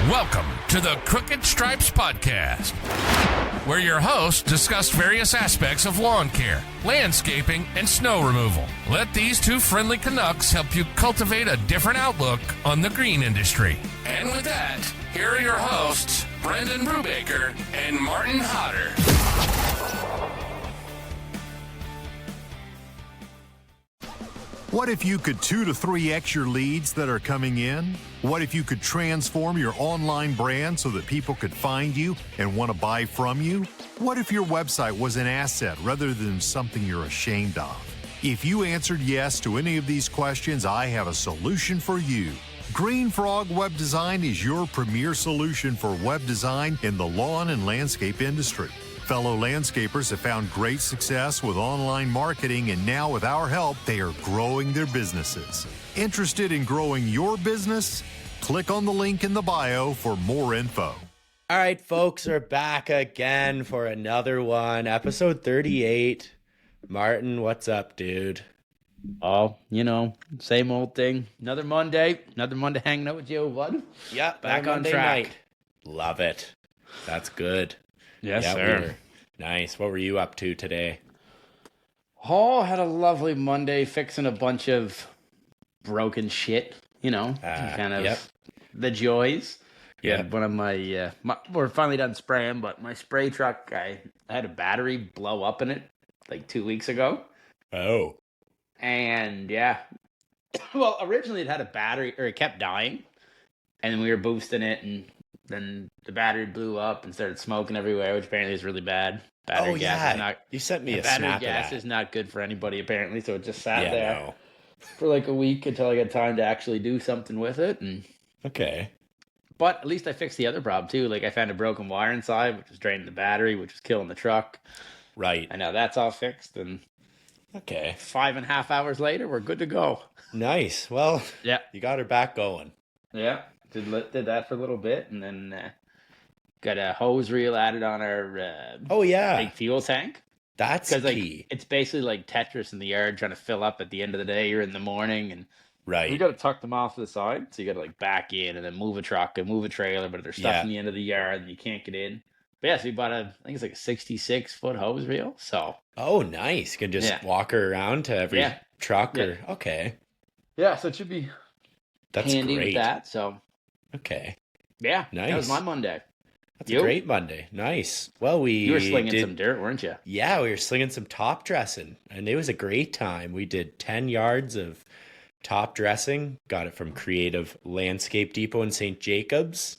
Welcome to the Crooked Stripes Podcast, where your hosts discuss various aspects of lawn care, landscaping, and snow removal. Let these two friendly Canucks help you cultivate a different outlook on the green industry. And with that, here are your hosts, Brendan Brubaker and Martin Hodder. What if you could 2 to 3x your leads that are coming in? What if you could transform your online brand so that people could find you and want to buy from you? What if your website was an asset rather than something you're ashamed of? If you answered yes to any of these questions, I have a solution for you. Green Frog Web Design is your premier solution for web design in the lawn and landscape industry. Fellow landscapers have found great success with online marketing, and now with our help, they are growing their businesses. Interested in growing your business? Click on the link in the bio for more info. All right, folks, we're back again for another one, episode 38. Martin, what's up, dude? Oh, same old thing. Another Monday hanging out with you, bud. Yeah, back on Monday track. Night. Love it. That's good. Yes, yeah, sir. Nice. What were you up to today? Oh, had a lovely Monday fixing a bunch of broken shit, the joys. Yeah. One of my, we're finally done spraying, but my spray truck, I had a battery blow up in it like 2 weeks ago. Oh. And yeah, well, originally it had a battery, or it kept dying, and then we were boosting it, and then the battery blew up and started smoking everywhere, which apparently is really bad. Battery gas is not. You sent me a battery snap gas of that. is not good for anybody apparently, so it just sat Yeah, there no. for like a week until I got time to actually do something with it. And Okay. but at least I fixed the other problem too. Like I found a broken wire inside, which was draining the battery, which was killing the truck. Right. And now that's all fixed. And Okay. 5.5 hours later, we're good to go. Nice. Well, Yeah. you got her back going. Yeah, did that for a little bit, and then got a hose reel added on our Oh, yeah. big fuel tank. That's Because key. it's basically like Tetris in the yard trying to fill up at the end of the day or in the morning, and Right. you got to tuck them off to the side, so you got to like back in and then move a truck and move a trailer, but there's stuff Yeah. in the end of the yard and you can't get in. But yeah, so we bought I think it's like a 66-foot hose reel. So Oh, nice. You can just walk her around to every truck Yeah. or okay. yeah, so it should be That's handy great. with that. So Okay. yeah, that was Nice. my Monday. That's You? a great Monday. Nice. Well, You were slinging some dirt, weren't you? Yeah, we were slinging some top dressing, and it was a great time. We did 10 yards of top dressing. Got it from Creative Landscape Depot in St. Jacobs.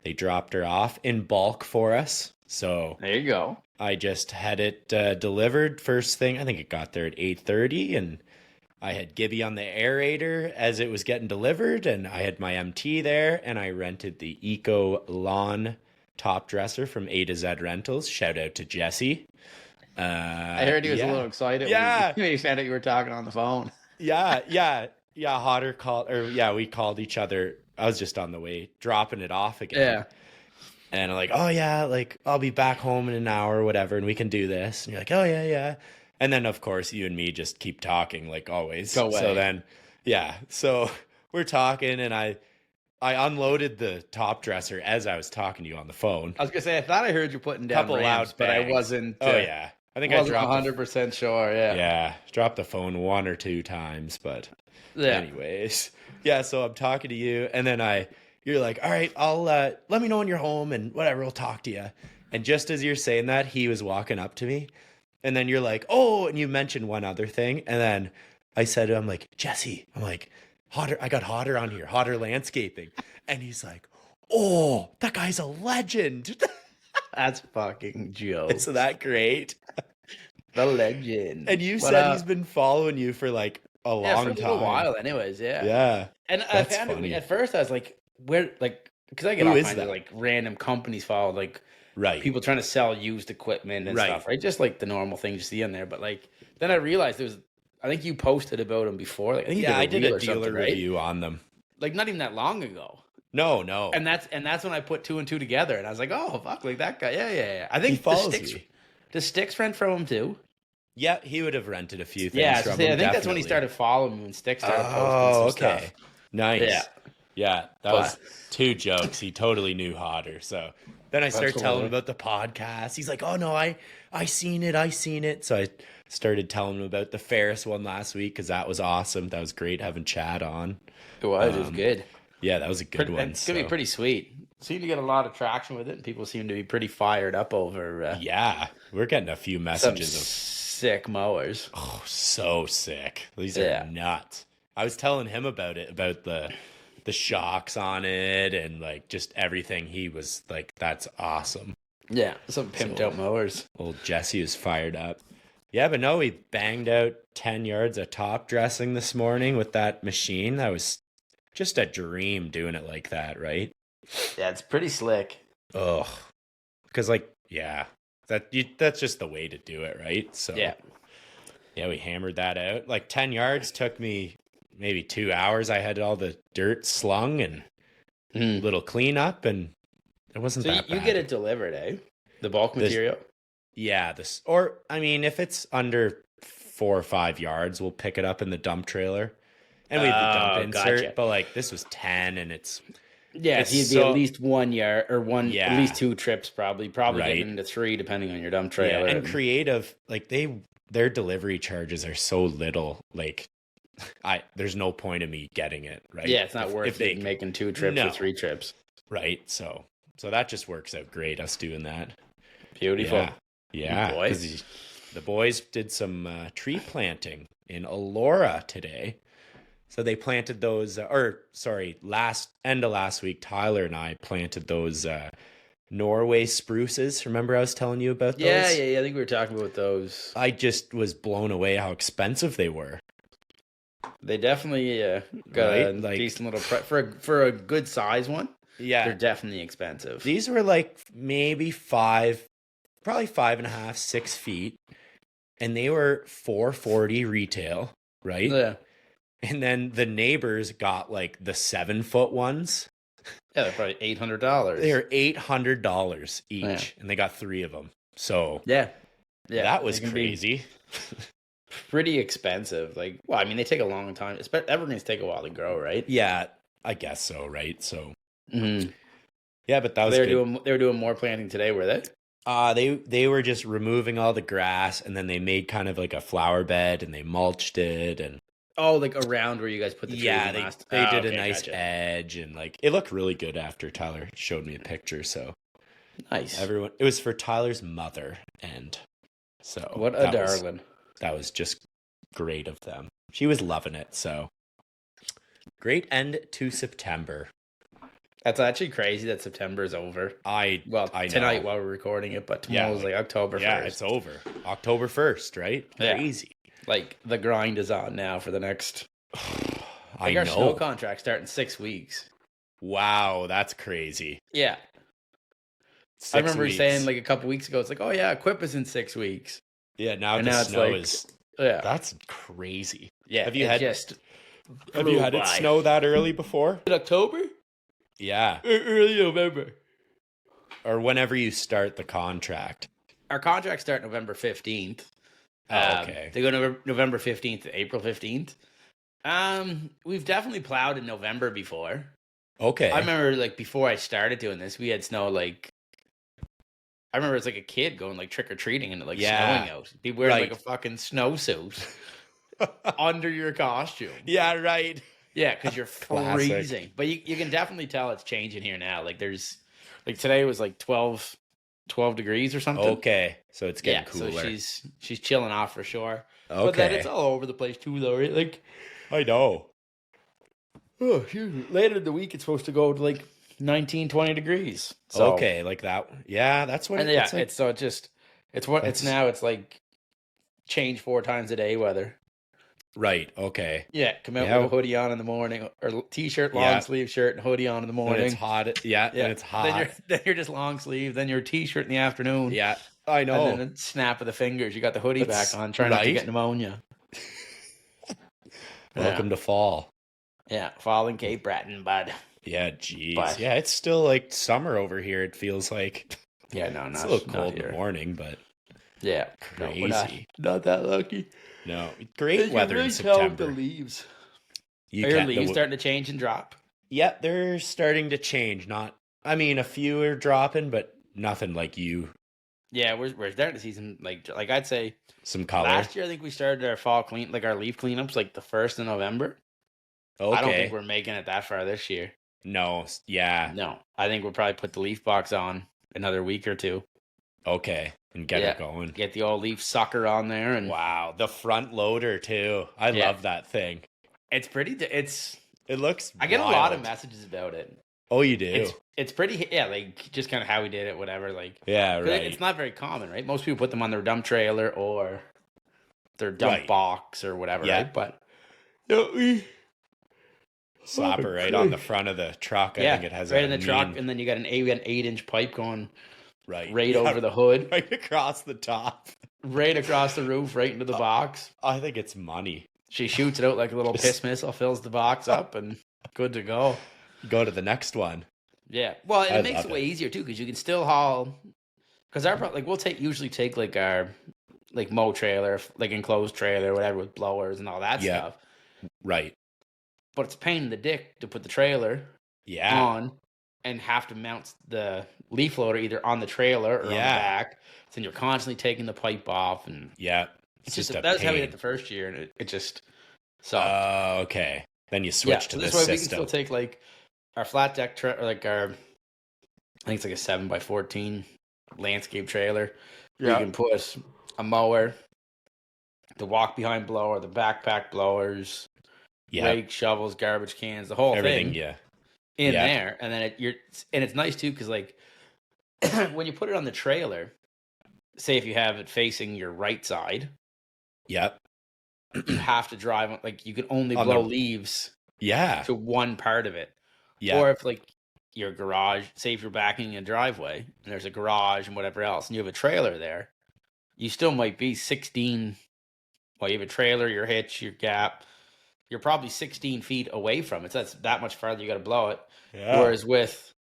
They dropped her off in bulk for us. So There you go. I just had it delivered first thing. I think it got there at 8:30, and I had Gibby on the aerator as it was getting delivered, and I had my MT there, and I rented the Eco Lawn top dresser from A to Z Rentals. Shout out to Jesse. I heard he was a little excited Yeah. when he found out you were talking on the phone. Yeah. Hodder called, we called each other. I was just on the way, dropping it off again. Yeah. And I'm like, oh yeah, like I'll be back home in an hour or whatever, and we can do this. And you're like, oh yeah. And then of course you and me just keep talking like always. Go away. So then, so we're talking, and I unloaded the top dresser as I was talking to you on the phone. I was gonna say I thought I heard you putting down Couple ramps, loud but I bangs. wasn't. Oh yeah, I think I wasn't dropped 100% sure. Yeah. Yeah, dropped the phone 1 or 2 times, but Yeah. anyways. Yeah, so I'm talking to you, and then you're like, all right, I'll let me know when you're home and whatever, I'll talk to you. And just as you're saying that, he was walking up to me, and then you're like, oh, and you mentioned one other thing, and then I said, I'm like, Jesse, I'm like, Hodder, I got Hodder on here, Hodder Landscaping. And he's like, oh, that guy's a legend. That's fucking Joe. Isn't that great? The legend. And you But, said he's been following you for like a long for a time. little while, anyways. Yeah. Yeah. And That's I found funny. it at first. I was like, where, like, because I get Who all is kinds that? of like random companies follow, like Right. people trying to sell used equipment and Right. stuff, right? Just like the normal things you see in there. But like, then I realized I think you posted about them before. Like, I think you I did reel a or something, dealer right? review on them. Like not even that long ago. No. And that's when I put 2 and 2 together, and I was like, oh fuck, like that guy. Yeah. I He think follows the Sticks, you. the Sticks rent from him too. Yeah, he would have rented a few things Yeah, from I him, think that's when he definitely. started following me when Sticks started posting Oh, some okay. stuff. Nice. Yeah. Yeah, that was 2 jokes. He totally knew hotter. So then I started telling him about the podcast. He's like, "Oh no, I seen it. So I started telling him about the Ferris one last week because that was awesome. That was great having Chad on. It was good. Yeah, that was a good one. It's gonna be pretty sweet. Seemed to get a lot of traction with it, and people seem to be pretty fired up over. Yeah, we're getting a few some messages of sick mowers. oh, so sick. These are nuts. I was telling him about it, about the shocks on it and like just everything. He was like, "That's awesome." Yeah, some pimped out mowers. Old Jesse was fired up. Yeah, but no, we banged out 10 yards of top dressing this morning with that machine. That was just a dream doing it like that, right? Yeah, it's pretty slick. Ugh. Because like, yeah, that's just the way to do it, right? So Yeah. Yeah, we hammered that out. Like 10 yards took me maybe 2 hours. I had all the dirt slung and a little cleanup, and it wasn't So that you bad. get it delivered, eh? The bulk material? Yeah, or I mean, if it's under 4 or 5 yards, we'll pick it up in the dump trailer. And we have the dump insert, gotcha. but like this was 10 and it's Yeah, It's so you'd be so- at least 1 yard or at Yeah. least 2 trips probably Right. getting into 3 depending on your dump yeah, trailer. and creative, like their delivery charges are so little, like there's no point in me getting it, right? Yeah, it's not worth if they making 2 trips No. or 3 trips. right. So that just works out great, us doing that. Beautiful. Yeah. boy. 'Cause the boys did some tree planting in Elora today. So they planted those, end of last week, Tyler and I planted those Norway spruces. Remember I was telling you about those? Yeah. I think we were talking about those. I just was blown away how expensive they were. They definitely got a Right, like- decent little for a good size one. Yeah. They're definitely expensive. These were like maybe probably 5.5, 6 feet. And they were $4.40 retail, right? Yeah. And then the neighbors got like the 7-foot ones. Yeah, they're probably $800. They're $800 each, Yeah. and they got 3 of them. So yeah. that was they can be crazy. pretty expensive. Like, well, I mean, they take a long time. Evergreens take a while to grow, right? Yeah, I guess so, right? So Mm-hmm. yeah, but that was They good. were doing more planting today, were they? They were just removing all the grass, and then they made kind of like a flower bed, and they mulched it, and Oh, like around where you guys put the trees. yeah, in they did a okay, nice gotcha. edge, and like it looked really good after Tyler showed me a picture. So Nice. it was for Tyler's mother, and so What a darling. That was just great of them. She was loving it. So great end to September. That's actually crazy that September is over. I Tonight know. while we're recording it, but Yeah, tomorrow's like October 1st. Yeah, it's over. October 1st, right? Yeah. Crazy. Like the grind is on now for the next. I Our snow know. contract starting 6 weeks. Wow, that's crazy. Yeah, 6 I remember weeks. saying like a couple weeks ago, it's like, oh yeah, Equip is in 6 weeks. Yeah, now and the now it's snow like- is Yeah, that's crazy. yeah. Have you it had just have you flew had it by. snow that early before? in October? Yeah. Early November. Or whenever you start the contract. Our contracts start November 15th. Oh, okay. They go November 15th to April 15th. We've definitely plowed in November before. Okay. I remember like before I started doing this, we had snow like I remember as like a kid going like trick or treating and like Yeah. snowing out. People wearing Right. like a fucking snowsuit under your costume. Yeah, right. Yeah, because you're Classic. freezing. But you can definitely tell it's changing here now. Like there's like today was like 12 degrees or something. Okay. So it's getting Yeah, cooler. so she's chilling off for sure. okay. But then it's all over the place too, though, right? Like, I know. oh, shoot. Later in the week, it's supposed to go to like 19, 20 degrees. So, Okay, like that. Yeah, that's what and yeah, it's like. it's so it just it's what it's That's- now. It's like change 4 times a day weather. Right. Okay. Yeah, come out Yeah. with a hoodie on in the morning, or t-shirt, long Yeah. sleeve shirt, and hoodie on in the When morning. it's hot. Yeah. Yeah, When it's hot. Then you're just long sleeve. Then your t-shirt in the afternoon. Yeah. I know. And then a snap of the fingers. You got the hoodie That's back on, trying not to right. get pneumonia. Welcome to fall. Yeah, falling Cape Breton, bud. Yeah, geez. But- Yeah, it's still like summer over here. It feels like Yeah, no, it's not a little not cold in here. the morning, but Yeah, no, we're crazy. not that lucky. No, great You weather really in tell with September. the leaves. You Are your can't- leaves the- starting to change and drop? Yep, they're starting to change. A few are dropping, but nothing like you. Yeah, we're starting to see some like I'd say Some color. last year I think we started our fall clean like our leaf cleanups like the 1st of November. I don't think Okay. we're making it that far this year. No, yeah. No, I think we'll probably put the leaf box on another week or two. Okay. And get it going. Get the old leaf sucker on there, and Wow, the front loader too. I love that thing. it's pretty. It looks I get a lot of wild. messages about it. Oh, you do? It's pretty. Yeah, like just kind of how we did it, whatever. Like Yeah, 'cause right. It's not very common, right? Most people put them on their dump trailer or their dump box or whatever, right? But no, we slap it right on the front of the truck. I think it has right in the truck, and then you got an 8-inch pipe going right over the hood, right across the top, right across the roof, right into the box. I think it's money. She shoots it out like a little piss missile, fills the box up, and good to go. Go to the next one. Yeah, well, I it makes love it way it. easier too because you can still haul. Because we'll usually take like our like mow trailer, like enclosed trailer, whatever, with blowers and all that stuff. Right. But it's a pain in the dick to put the trailer on and have to mount the leaf loader either on the trailer or on the back. So then you're constantly taking the pipe off, and it's just a that's pain. how we did the first year, and it just sucked. Okay. Then you switch to this way system. we can still take like our flat deck or like our, I think it's like a 7x14 landscape trailer. You can put a mower, the walk behind blower, the backpack blowers, rake, shovels, garbage cans, the whole everything. thing in there, and then it's nice too because like when you put it on the trailer, say if you have it facing your right side, you have to drive like you can only blow leaves to one part of it. Or if like your garage, say if you're backing a driveway and there's a garage and whatever else, and you have a trailer there, you still might be 16. Well, you have a trailer, your hitch, your gap. You're probably 16 feet away from it. So that's that much farther you got to blow it. Yeah. Whereas with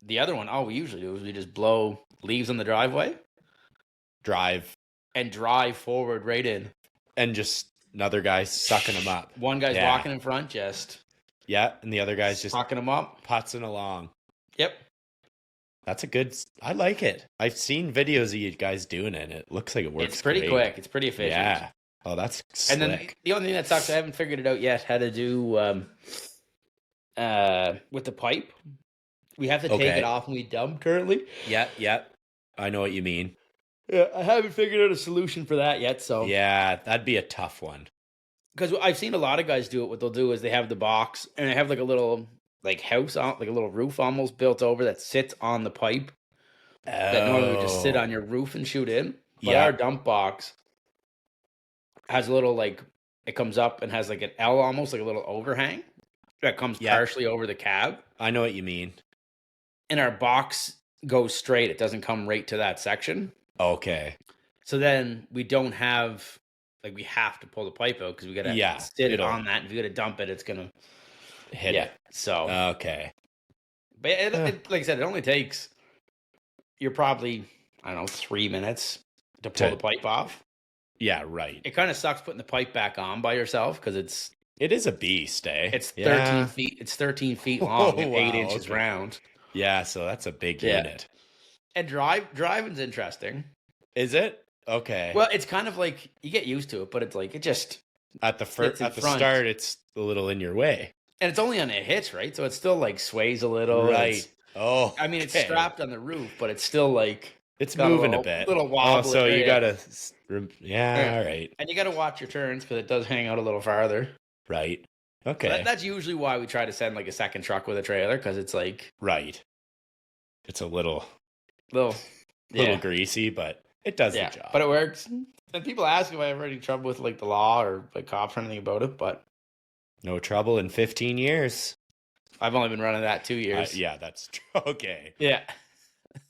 the other one, all we usually do is we just blow leaves on the driveway, drive forward right in, and just another guy sucking them up. One guy's walking in front, and the other guy's just sucking them up, putzing along. Yep. That's I like it. I've seen videos of you guys doing it, and it looks like it works. It's pretty quick. It's pretty efficient. Yeah. Oh, that's slick. And then the only thing that sucks, I haven't figured it out yet, how to do with the pipe. We have to take it off when we dump currently. Yeah. I know what you mean. Yeah, I haven't figured out a solution for that yet. So yeah, that'd be a tough one. Because I've seen a lot of guys do it. What they'll do is they have the box and they have like a little like house on, like a little roof almost built over that sits on the pipe. That normally would just sit on your roof and shoot in. But our dump box has a little like, it comes up and has like an L almost, like a little overhang that comes partially over the cab. I know what you mean. And our box goes straight. It doesn't come right to that section. Okay. So then we don't have, like we have to pull the pipe out because we got to sit it on that. If you got to dump it, it's going to hit it. So. Okay. But it, like I said, it only takes, you're probably, I don't know, 3 minutes to pull the pipe off. Yeah, right. It kind of sucks putting the pipe back on by yourself because it is a beast, eh? It's 13 feet. It's 13 feet long and 8 inches round. Yeah, so that's a big unit. And driving's interesting. Is it? Okay. Well, it's kind of like you get used to it, but it's like it just at the start, it's a little in your way, and it's only on a hitch, right? So it still like sways a little, right? I mean, it's strapped on the roof, but it's still like it's moving a bit, little wobble. So you gotta, all right, and you gotta watch your turns because it does hang out a little farther, right? Okay, so that's usually why we try to send like a second truck with a trailer because it's like it's a little greasy, but it does the job. But it works. And people ask if I have any trouble with like the law or like cops or anything about it, but no trouble in 15 years. I've only been running that 2 years. Yeah, that's true. Okay. Yeah.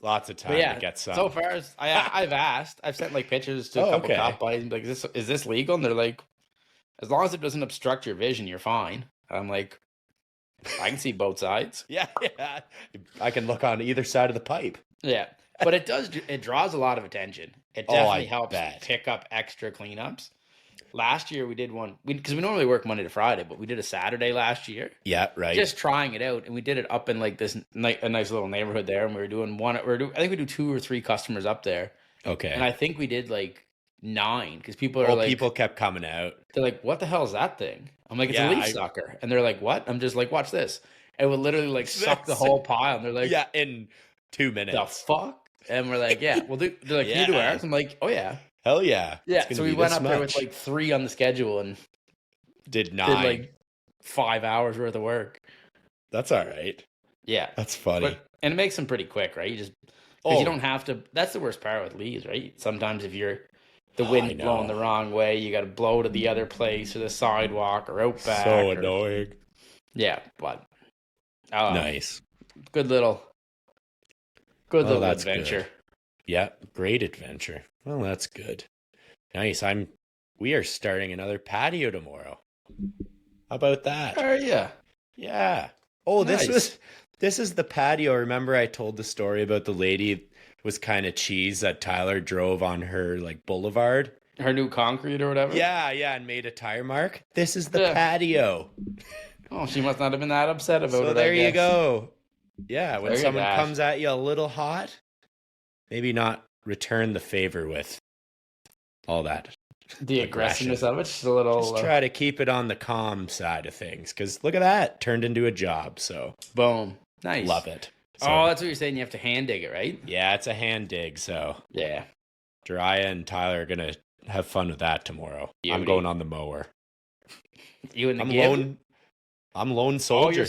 Lots of time to get some. So far as I've asked, I've sent like pictures to a couple cop buddies and be like, is this legal? And they're like, as long as it doesn't obstruct your vision, you're fine. And I'm like, I can see both sides. Yeah. I can look on either side of the pipe. Yeah. But it draws a lot of attention. It definitely helps pick up extra cleanups. last year we did one because we normally work Monday to Friday, but we did a Saturday last year. Yeah, right. Just trying it out, and we did it up in like this a nice little neighborhood there, and we were doing one. I think we do 2 or 3 customers up there, okay. and I think we did like 9 because people are like, people kept coming out. they're like, "What the hell is that thing?" I'm like, "It's Yeah, a leaf sucker," and they're like, "What?" I'm just like, "Watch this." It would literally like suck the whole pile, and they're like, Yeah, in 2 minutes. "The fuck?" And we're like, "Yeah, well, they're like, "Can you do ours?" I'm like, "Oh yeah, Hell yeah. yeah." It's So gonna we be went this up there with much. like 3 on the schedule and did 9. did like 5 hours worth of work. That's all right. Yeah, That's funny. and it makes them pretty quick, right? You just you don't have to. That's the worst part with leaves, right? Sometimes if you're the wind blowing the wrong way, you got to blow to the other place or the sidewalk or out back. So annoying. Yeah, but nice. Good little that's adventure. Good. Yeah, great adventure. Well, that's good. Nice. We are starting another patio tomorrow. How about that? Oh yeah. Yeah. Oh, Nice. this is the patio. Remember I told the story about the lady was kind of cheese that Tyler drove on her like boulevard? Her new concrete or whatever? Yeah, and made a tire mark. This is the Yeah. patio. Oh, she must not have been that upset about it. So I there you guess. go. Yeah, when Very someone nice. comes at you a little hot, maybe not return the favor with all that. The aggressiveness of it, just a little. Just try to keep it on the calm side of things, because look at that, turned into a job. So boom, nice, love it. So, oh, that's what you're saying. You have to hand dig it, right? yeah, it's a hand dig. So Yeah. Jiraiya and Tyler are gonna have fun with that tomorrow. I'm going on the mower. You and the I'm lone soldier.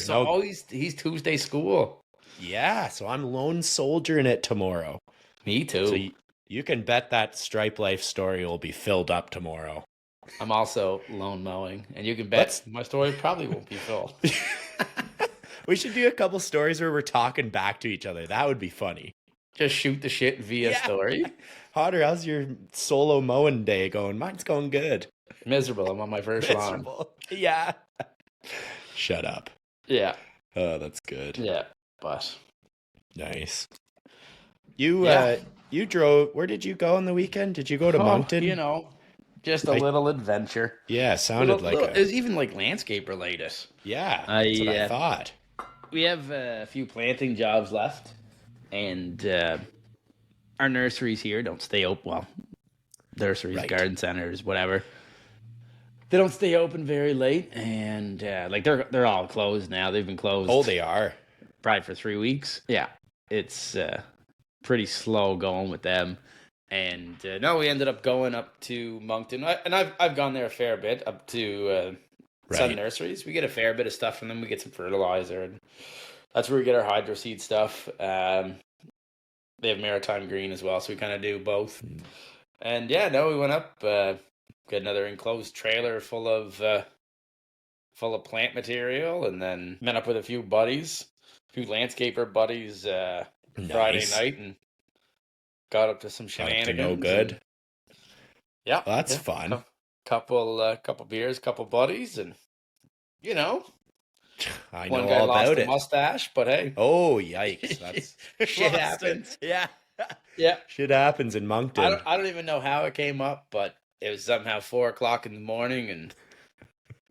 He's Tuesday school. Yeah, so I'm lone soldier in it tomorrow. Me too. So you can bet that Stripe Life story will be filled up tomorrow. I'm also lone mowing, and you can bet my story probably won't be filled. We should do a couple stories where we're talking back to each other. That would be funny. Just shoot the shit via story. Hodder, how's your solo mowing day going? Mine's going good. Miserable. I'm on my first lawn. Yeah. Shut up. Yeah. Oh, that's good. Yeah. But nice. You drove. Where did you go on the weekend? Did you go to Moncton? You know, just a little adventure. Yeah, sounded it was even like landscape related. Yeah, that's what I thought. We have a few planting jobs left, and our nurseries here don't stay open. Well, nurseries, garden centers, whatever. They don't stay open very late, and like they're all closed now. They've been closed. Oh, they are. Probably for 3 weeks. Yeah, it's pretty slow going with them. And no, we ended up going up to Moncton, and I've gone there a fair bit up to Sun Nurseries. We get a fair bit of stuff from them. We get some fertilizer, and that's where we get our hydro seed stuff. They have Maritime Green as well, so we kind of do both. And yeah, no, we went up, get another enclosed trailer full of plant material, and then met up with a few landscaper buddies Friday night, and got up to some shenanigans. No good. Yeah, well, that's fun. Couple beers, couple buddies, and you know, I know one guy all lost about a it. mustache, but hey, oh yikes, that's shit happens. Yeah, yeah, shit happens in Moncton. I don't even know how it came up, but it was somehow 4:00 in the morning, and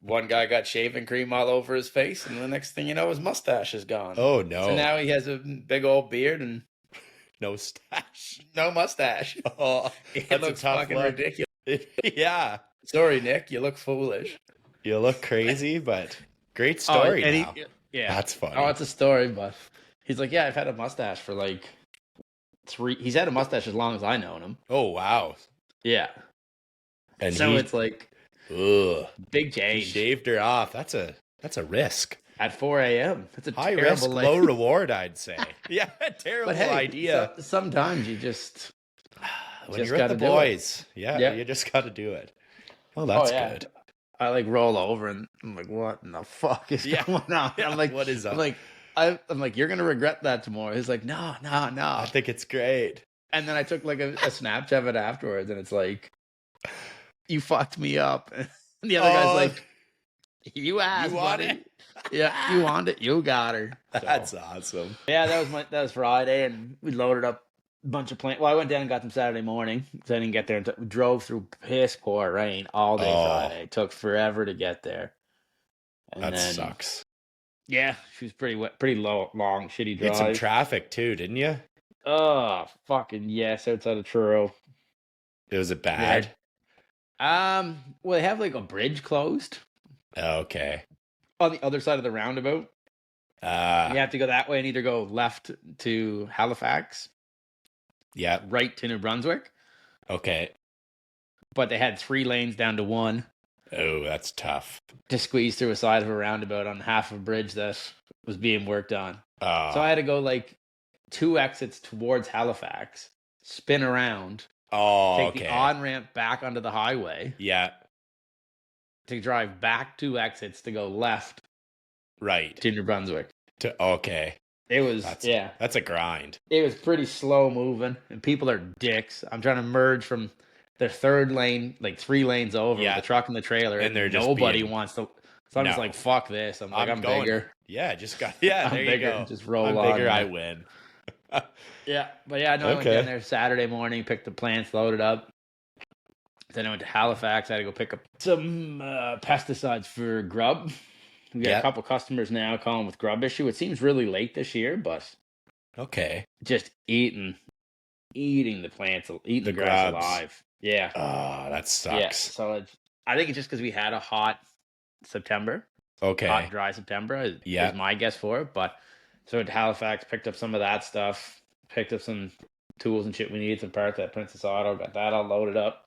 one guy got shaving cream all over his face, and the next thing you know, his mustache is gone. Oh no! So now he has a big old beard and no stash, no mustache. Oh, it looks fucking ridiculous. Yeah. Sorry, Nick. You look foolish. You look crazy, but great story. Now. Yeah, that's funny. Oh, it's a story, but he's like, yeah, I've had a mustache for like 3. He's had a mustache as long as I known him. Oh wow. Yeah. And so it's like, big change. He shaved her off. That's a risk. At 4 a.m. That's a high terrible risk, low reward, I'd say. Yeah, terrible idea. Sometimes you just when you're with the boys, you just got to do it. Well, that's good. I like roll over and I'm like, what in the fuck is going on? Yeah, I'm like, what is up? I'm like, you're gonna regret that tomorrow. He's like, no. I think it's great. And then I took like a Snapchat of it afterwards, and it's like, you fucked me up. And the other guy's like, you asked, buddy. It? Yeah, you want it. You got her. So, that's awesome. Yeah, that was Friday, and we loaded up bunch of plants. Well, I went down and got them Saturday morning. So I didn't get there. Drove through piss poor rain all day Friday. It took forever to get there. And that then, sucks. Yeah, she was pretty wet, pretty long, shitty You had drive. some traffic too, didn't you? Oh, fucking yes, outside of Truro. Was it bad? Well, they have like a bridge closed. Okay. On the other side of the roundabout. You have to go that way and either go left to Halifax. Yeah. Right to New Brunswick. Okay. But they had 3 lanes down to 1. Oh, that's tough. To squeeze through a side of a roundabout on half of a bridge that was being worked on. So I had to go like 2 exits towards Halifax, spin around, take the on-ramp back onto the highway. Yeah. To drive back 2 exits to go left. Right. To New Brunswick. Okay. It was, That's a grind. It was pretty slow moving, and people are dicks. I'm trying to merge from the 3rd lane, like 3 lanes over, with the truck and the trailer, and nobody wants to. So I'm just like, fuck this. I'm bigger. Yeah, there you go. Just roll I'm on. bigger, I win. Yeah, but I went down there Saturday morning, picked the plants, loaded up. Then I went to Halifax. I had to go pick up some pesticides for grub. We got a couple customers now calling with grub issue. It seems really late this year, but just eating the plants, eating the grass alive. Yeah. Oh, that sucks. Yeah. So I think it's just because we had a hot September. Okay. Hot, dry September is my guess for it. But so at Halifax, picked up some of that stuff, picked up some tools and shit we need, some parts at Princess Auto, got that all loaded up.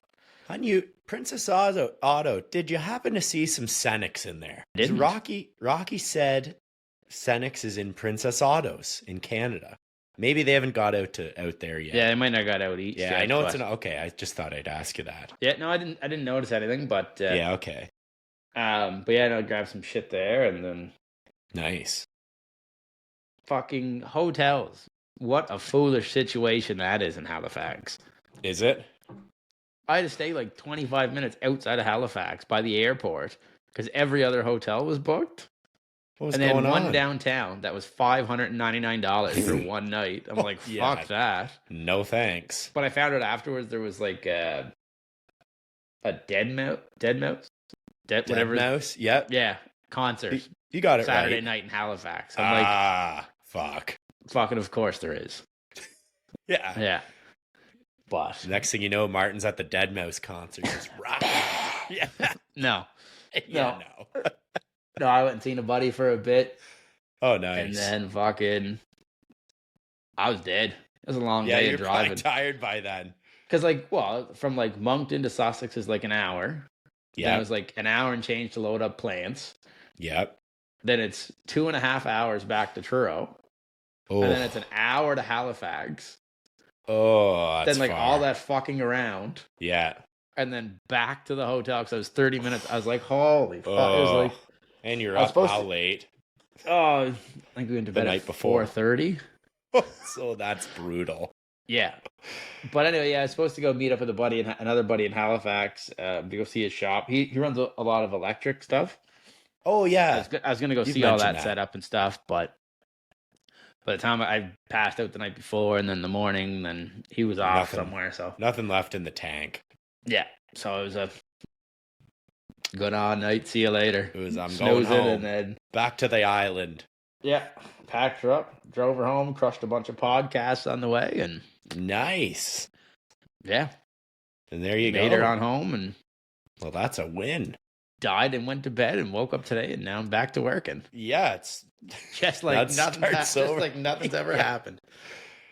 On you, Princess Auto, did you happen to see some Cenex in there? Didn't. Rocky said Cenex is in Princess Autos in Canada. Maybe they haven't got out there yet. Yeah, they might not got out east. Yeah, I know it's okay. I just thought I'd ask you that. Yeah, no, I didn't notice anything, but yeah, okay. But yeah, I grabbed some shit there, and then nice. Fucking hotels. What a foolish situation that is in Halifax. Is it? I had to stay like 25 minutes outside of Halifax by the airport because every other hotel was booked. What was going on? One downtown that was $599 for one night. I'm like, fuck that. No thanks. But I found out afterwards there was like a dead mouse, Yep. Yeah, concert. You got it Saturday right. night in Halifax. I'm like, fuck. Fucking of course there is. Yeah. Yeah. But next thing you know, Martin's at the Dead Mouse concert. Just yeah. No. No. No, I went and seen a buddy for a bit. Oh, nice. And then fucking, I was dead. It was a long day of driving. You're tired by then. Because from like Moncton to Sussex is like an hour. Yeah. Then it was like an hour and change to load up plants. Yep. Then it's 2.5 hours back to Truro. Oh. And then it's an hour to Halifax. Oh, that's then far. All that fucking around. Yeah. And then back to the hotel because I was 30 minutes. I was like, holy fuck. It was like, and you're up how late? Oh, I think we went to bed at 4:30. So that's brutal. Yeah. But anyway, I was supposed to go meet up with another buddy in Halifax to go see his shop. He runs a lot of electric stuff. Oh, yeah. I was going to go see all that setup and stuff, but by the time I passed out the night before and then the morning, then he was off somewhere. So nothing left in the tank. Yeah. So it was a good on night. See you later. It was I'm going home. And then back to the island. Yeah. Packed her up, drove her home, crushed a bunch of podcasts on the way, and nice. Yeah. And there you go. Made her on home, and well, that's a win. Died and went to bed and woke up today, and now I'm back to working. Yeah, it's just like nothing's ever happened.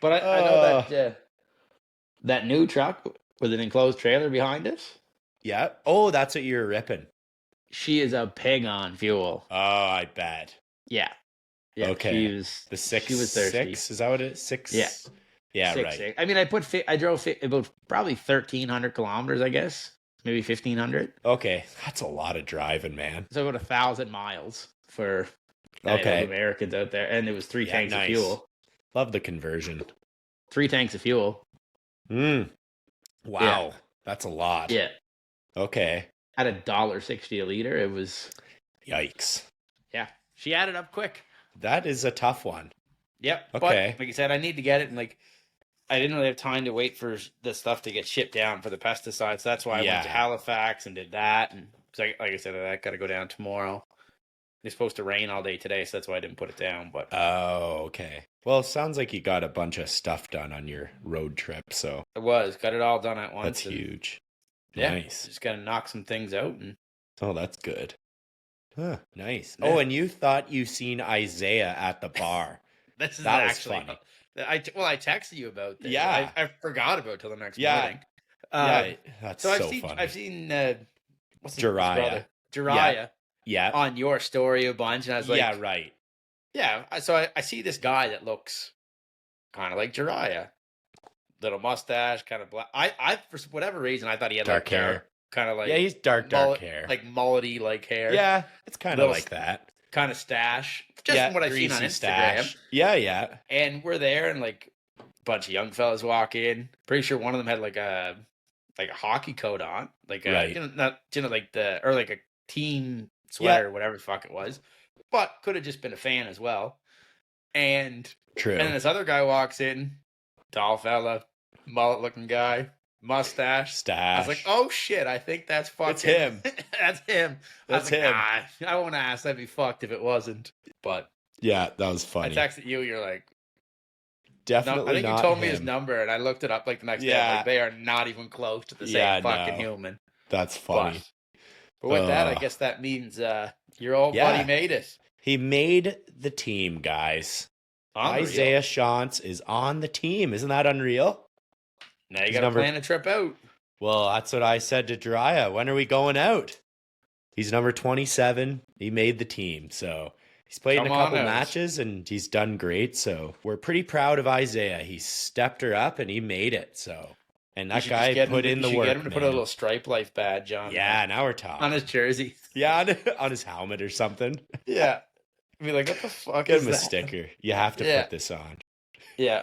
But I know that that new truck with an enclosed trailer behind it. Yeah. Oh, that's what you're ripping. She is a pig on fuel. Oh, I bet. Yeah. Yeah. Okay. She was thirsty. 6? Is that what it is? 6? Yeah. Yeah, 6, right. 6. I mean, I drove about probably 1,300 kilometers, I guess. Maybe 1,500. Okay. That's a lot of driving, man. So about 1,000 miles for Americans out there. And it was 3 tanks of fuel. Love the conversion. 3 tanks of fuel. Wow. Yeah. That's a lot. Yeah. Okay. At $1.60 a liter, it was... Yikes. Yeah. She added up quick. That is a tough one. Yep. Okay. But, like I said, I need to get it in like I didn't really have time to wait for the stuff to get shipped down for the pesticides. That's why I went to Yeah. Halifax and did that. And like I said, I got to go down tomorrow. It's supposed to rain all day today, so that's why I didn't put it down. But Oh, okay. Well, it sounds like you got a bunch of stuff done on your road trip, so got it all done at once. that's and, huge. Yeah, Nice. just got to knock some things out. And Oh, that's good. Huh, nice. Yeah. Oh, and you thought you seen Isaiah at the bar. this is That was actually funny. I texted you about this. Yeah. I forgot about it till the next Yeah. morning. Yeah, that's So so funny. I've seen what's his Jiraiya. brother? Jiraiya Yeah. on your story a bunch, and I was like, Yeah, right. yeah. So I see this guy that looks kind of like Jiraiya, little mustache, kind of black. I for whatever reason I thought he had Dark like hair. kind of like Yeah, he's dark hair. like mullety like hair. Yeah, it's kind of Little like that. kind of stash. Just yeah, from what I've seen on greasy Instagram. stash. Yeah, yeah. And we're there, and like a bunch of young fellas walk in. Pretty sure one of them had like a hockey coat on, like a Right. like a team sweater or whatever the fuck it was, but could have just been a fan as well. And True. then this other guy walks in, tall fella, mullet looking guy, mustache. Stash. I was like, oh shit, I think that's fucking It's him. That's him. That's I was like, him. I won't ask. That'd be fucked if it wasn't. But Yeah, that was funny. I texted you. You're like, Definitely no, I think not you told me him. his number, and I looked it up like the next day. I'm Yeah. like, they are not even close to the same Yeah, fucking no. human. That's funny. But with that, I Ugh. guess that means your old Yeah. buddy made it. He made the team, guys. Unreal. Isaiah Shantz is on the team. Isn't that unreal? Now you He's got to number- plan a trip out. Well, that's what I said to Jiraiya. When are we going out? He's number 27. He made the team. So he's played in Come a on couple out. matches and he's done great. So we're pretty proud of Isaiah. He stepped her up and he made it. So, and You that should guy just get put him, in you the should work. Get him to put a man. little stripe life badge on. Yeah, now we're talking. on his jersey. Yeah, on his helmet or something. Yeah, be like, what the fuck Get is him a that? sticker. You have to Yeah. put this on. Yeah,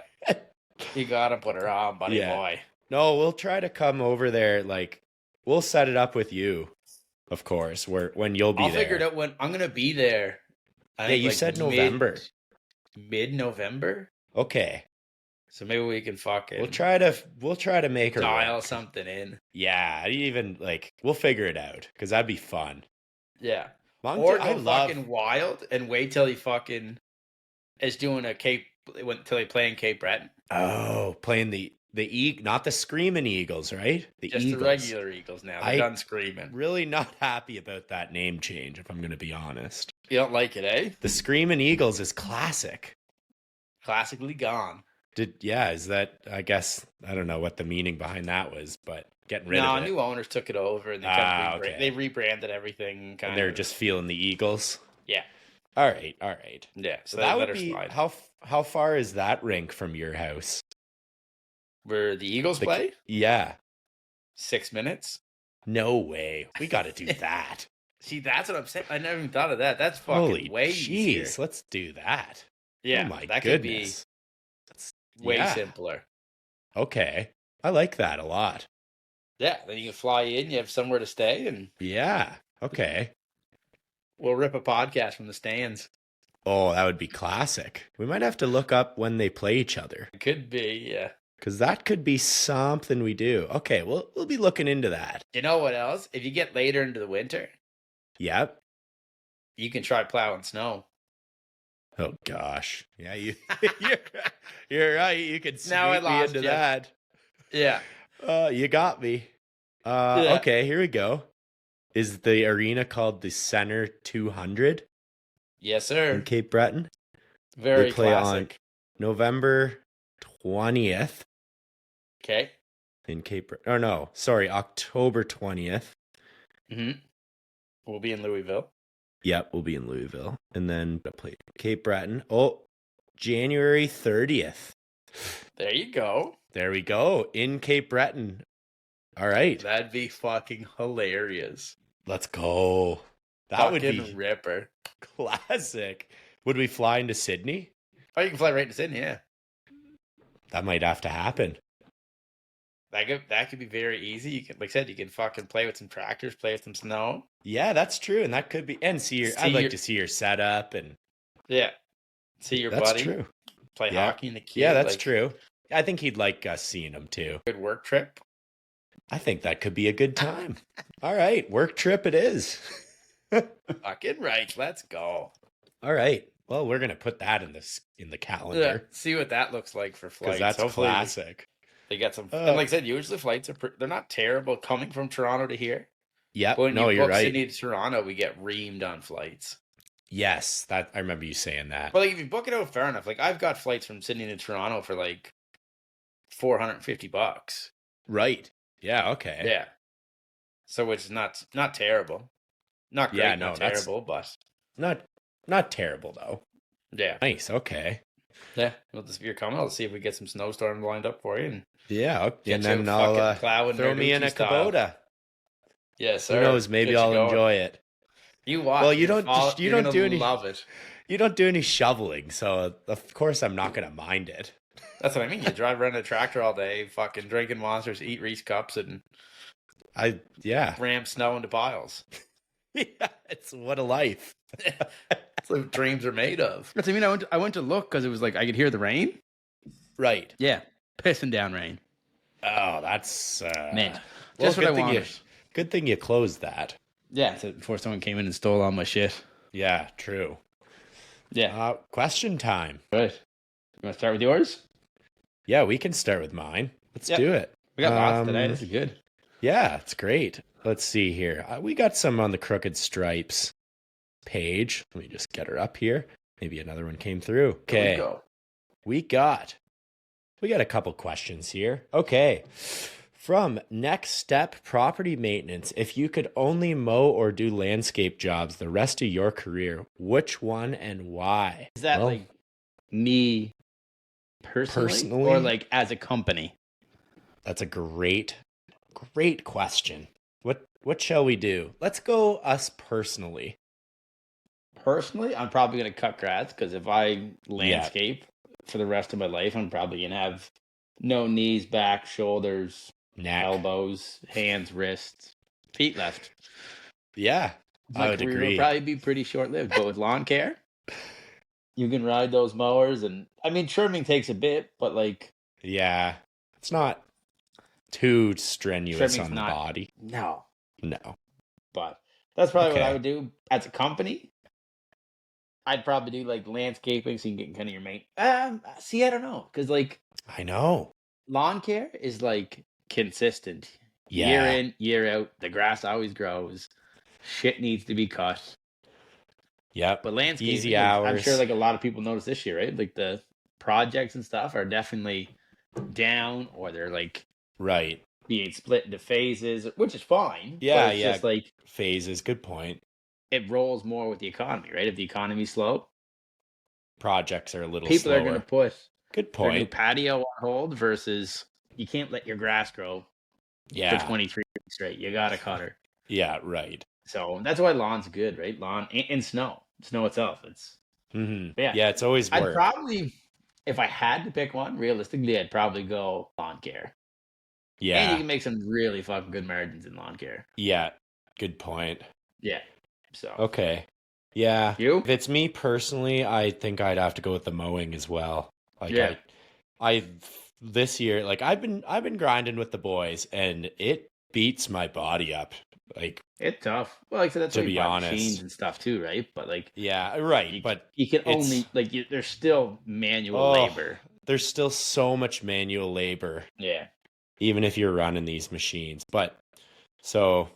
you gotta put her on, buddy Yeah. boy. No, we'll try to come over there. Like, we'll set it up with you, of course. When you'll be I'll there. figure it out when I'm gonna be there. Yeah, you said November. Mid-November. Okay, So maybe we can fucking we'll try to make her dial work. something in. Yeah, even like we'll figure it out because that'd be fun. Yeah. Mom, Or I go love. fucking wild and wait till he fucking is doing a Cape till he play in Cape Breton. Oh, playing the not the Screaming Eagles, right? The Just Eagles. the regular Eagles now. They're done screaming. Really not happy about that name change, if I'm going to be honest. You don't like it, eh? The Screaming Eagles is classic. Classically gone. Is that, I guess, I don't know what the meaning behind that was, but getting rid of it. New owners took it over and they Okay. they rebranded everything. And they're just feeling the Eagles. yeah, All right. yeah. So So that they would let her be, slide. how far is that rink from your house? Where the Eagles play? Yeah. 6 minutes. No way. We got to do that. See, that's what I'm saying. I never even thought of that. That's fucking Holy way easier. jeez. Let's do that. Yeah, Oh my that goodness. could be way Yeah. simpler. Okay. I like that a lot. Yeah, then you can fly in. You have somewhere to stay, and Yeah. Okay. we'll rip a podcast from the stands. Oh, that would be classic. We might have to look up when they play each other It could be, yeah. because that could be something we do. Okay, we'll be looking into that. You know what else? If you get later into the winter, Yep. you can try plowing snow. Oh gosh. Yeah, you're right. You could Now I sneak me lost into you. that. Yeah. You got me. Yeah. Okay, here we go. Is the arena called the Center 200 Yes, in sir. Cape Breton? Very They play classic. on November 20th Okay. in Cape Breton. Oh no, sorry, October 20th. Mm-hmm. We'll be in Louisville. Yep, we'll be in Louisville. And then play Cape Breton. Oh, January 30th. There you go. There we go. In Cape Breton. All right. That'd be fucking hilarious. Let's go. That would Fucking be ripper. classic. Would we fly into Sydney? Oh, you can fly right to Sydney, yeah. That might have to happen. That could be very easy. You can, like I said, you can fucking play with some tractors, play with some snow. Yeah, that's true. And that could be, and I'd like to see your setup and Yeah. See your that's buddy. true. Play Yeah. hockey in the kid. Yeah, that's like, true. I think he'd like us seeing him too. Good work trip. I think that could be a good time. All right, work trip it is. Fucking right. Let's go. All right. Well, we're gonna put that in the calendar See what that looks like for because flights. that's Hopefully classic. They get some. And like I said, usually flights they're not terrible coming from Toronto to here. Yep. But when No, you you're book right. Sydney to Toronto, we get reamed on flights. Yes, that I remember you saying that. But like if you book it out fair enough, like I've got flights from Sydney to Toronto for like $450. Right. Yeah. Okay. Yeah. So which is not terrible. Not great, Yeah, no, not that's- terrible, but Not terrible though. yeah. Nice. Okay. Yeah. Well, if you're coming, I'll see if we get some snowstorms lined up for you. And Yeah. Okay. get And you then fucking I'll plowing throw me in a Narducci style. Kubota. Yes, Who knows? Maybe I'll enjoy it. You watch. Well, you You're don't- follow- you you're don't gonna do any- Love it. You don't do any shoveling, so of course I'm not gonna mind it. That's what I mean. You drive around a tractor all day, fucking drinking monsters, eat Reese cups, and Yeah. ram snow into piles. Yeah. It's what a life. That's what dreams are made of. That's what I mean. I went to look because it was like I could hear the rain. Right. Yeah, pissing down rain. Oh, that's Man, well, just what I good thing wanted. good thing you closed that. Yeah, so before someone came in and stole all my shit. Yeah, true. Yeah, Question time. right. You want to start with yours? Yeah, we can start with mine. Let's Yep. do it. We got lots today. This is good. Yeah, it's great. Let's see here. We got some on the Crooked Stripes page. Let me just get her up here. Maybe another one came through. Here we Okay. go. We got a couple questions here. Okay. From Next Step Property Maintenance, if you could only mow or do landscape jobs the rest of your career, which one and why? Is that Well, like me personally, Personally? or like as a company? That's a great question. What shall we do? Let's go us personally. Personally, I'm probably going to cut grass because if I landscape for the rest of my life, I'm probably going to have no knees, back, shoulders, Neck. elbows, hands, wrists, feet left. Yeah, I My would career agree. will probably be pretty short lived. But with lawn care, you can ride those mowers, and I mean, trimming takes a bit, but like, Yeah, it's not too strenuous Trimming's on the not- body. no. No. But that's probably what Okay. I would do as a company. I'd probably do like landscaping, so you can get kind of your main. See, I don't know, because like I know. lawn care is like consistent, Yeah. year in, year out. The grass always grows. Shit needs to be cut. Yep. But landscaping, Easy like, I'm hours. sure like a lot of people notice this year, right? Like the projects and stuff are definitely down, or they're like Right. being split into phases, which is fine. Yeah, but it's yeah. just like Phases. Good point. it rolls more with the economy, right? If the economy's slow, Projects are a little people slower. are going to put Good their new point. patio on hold versus you can't let your grass grow Yeah. for 23 weeks straight. You got to cut her. Yeah. Right. So that's why lawn's good, right? Lawn and snow. Snow itself. It's Yeah. It's always I'd work. probably, if I had to pick one, realistically, I'd probably go lawn care. And you Yeah. can make some really fucking good margins in lawn care. Yeah. Good point. Yeah. So Okay. Yeah. you? If it's me personally, I think I'd have to go with the mowing as well. Like Yeah. I this year, like I've been grinding with the boys, and it beats my body up. Like, It's tough. Well, like I said, that's To why you be buy honest. machines and stuff too, right? But like yeah, right. you, But you can it's- only like there's still manual Oh. labor. there's still so much manual labor, Yeah. even if you're running these machines. But so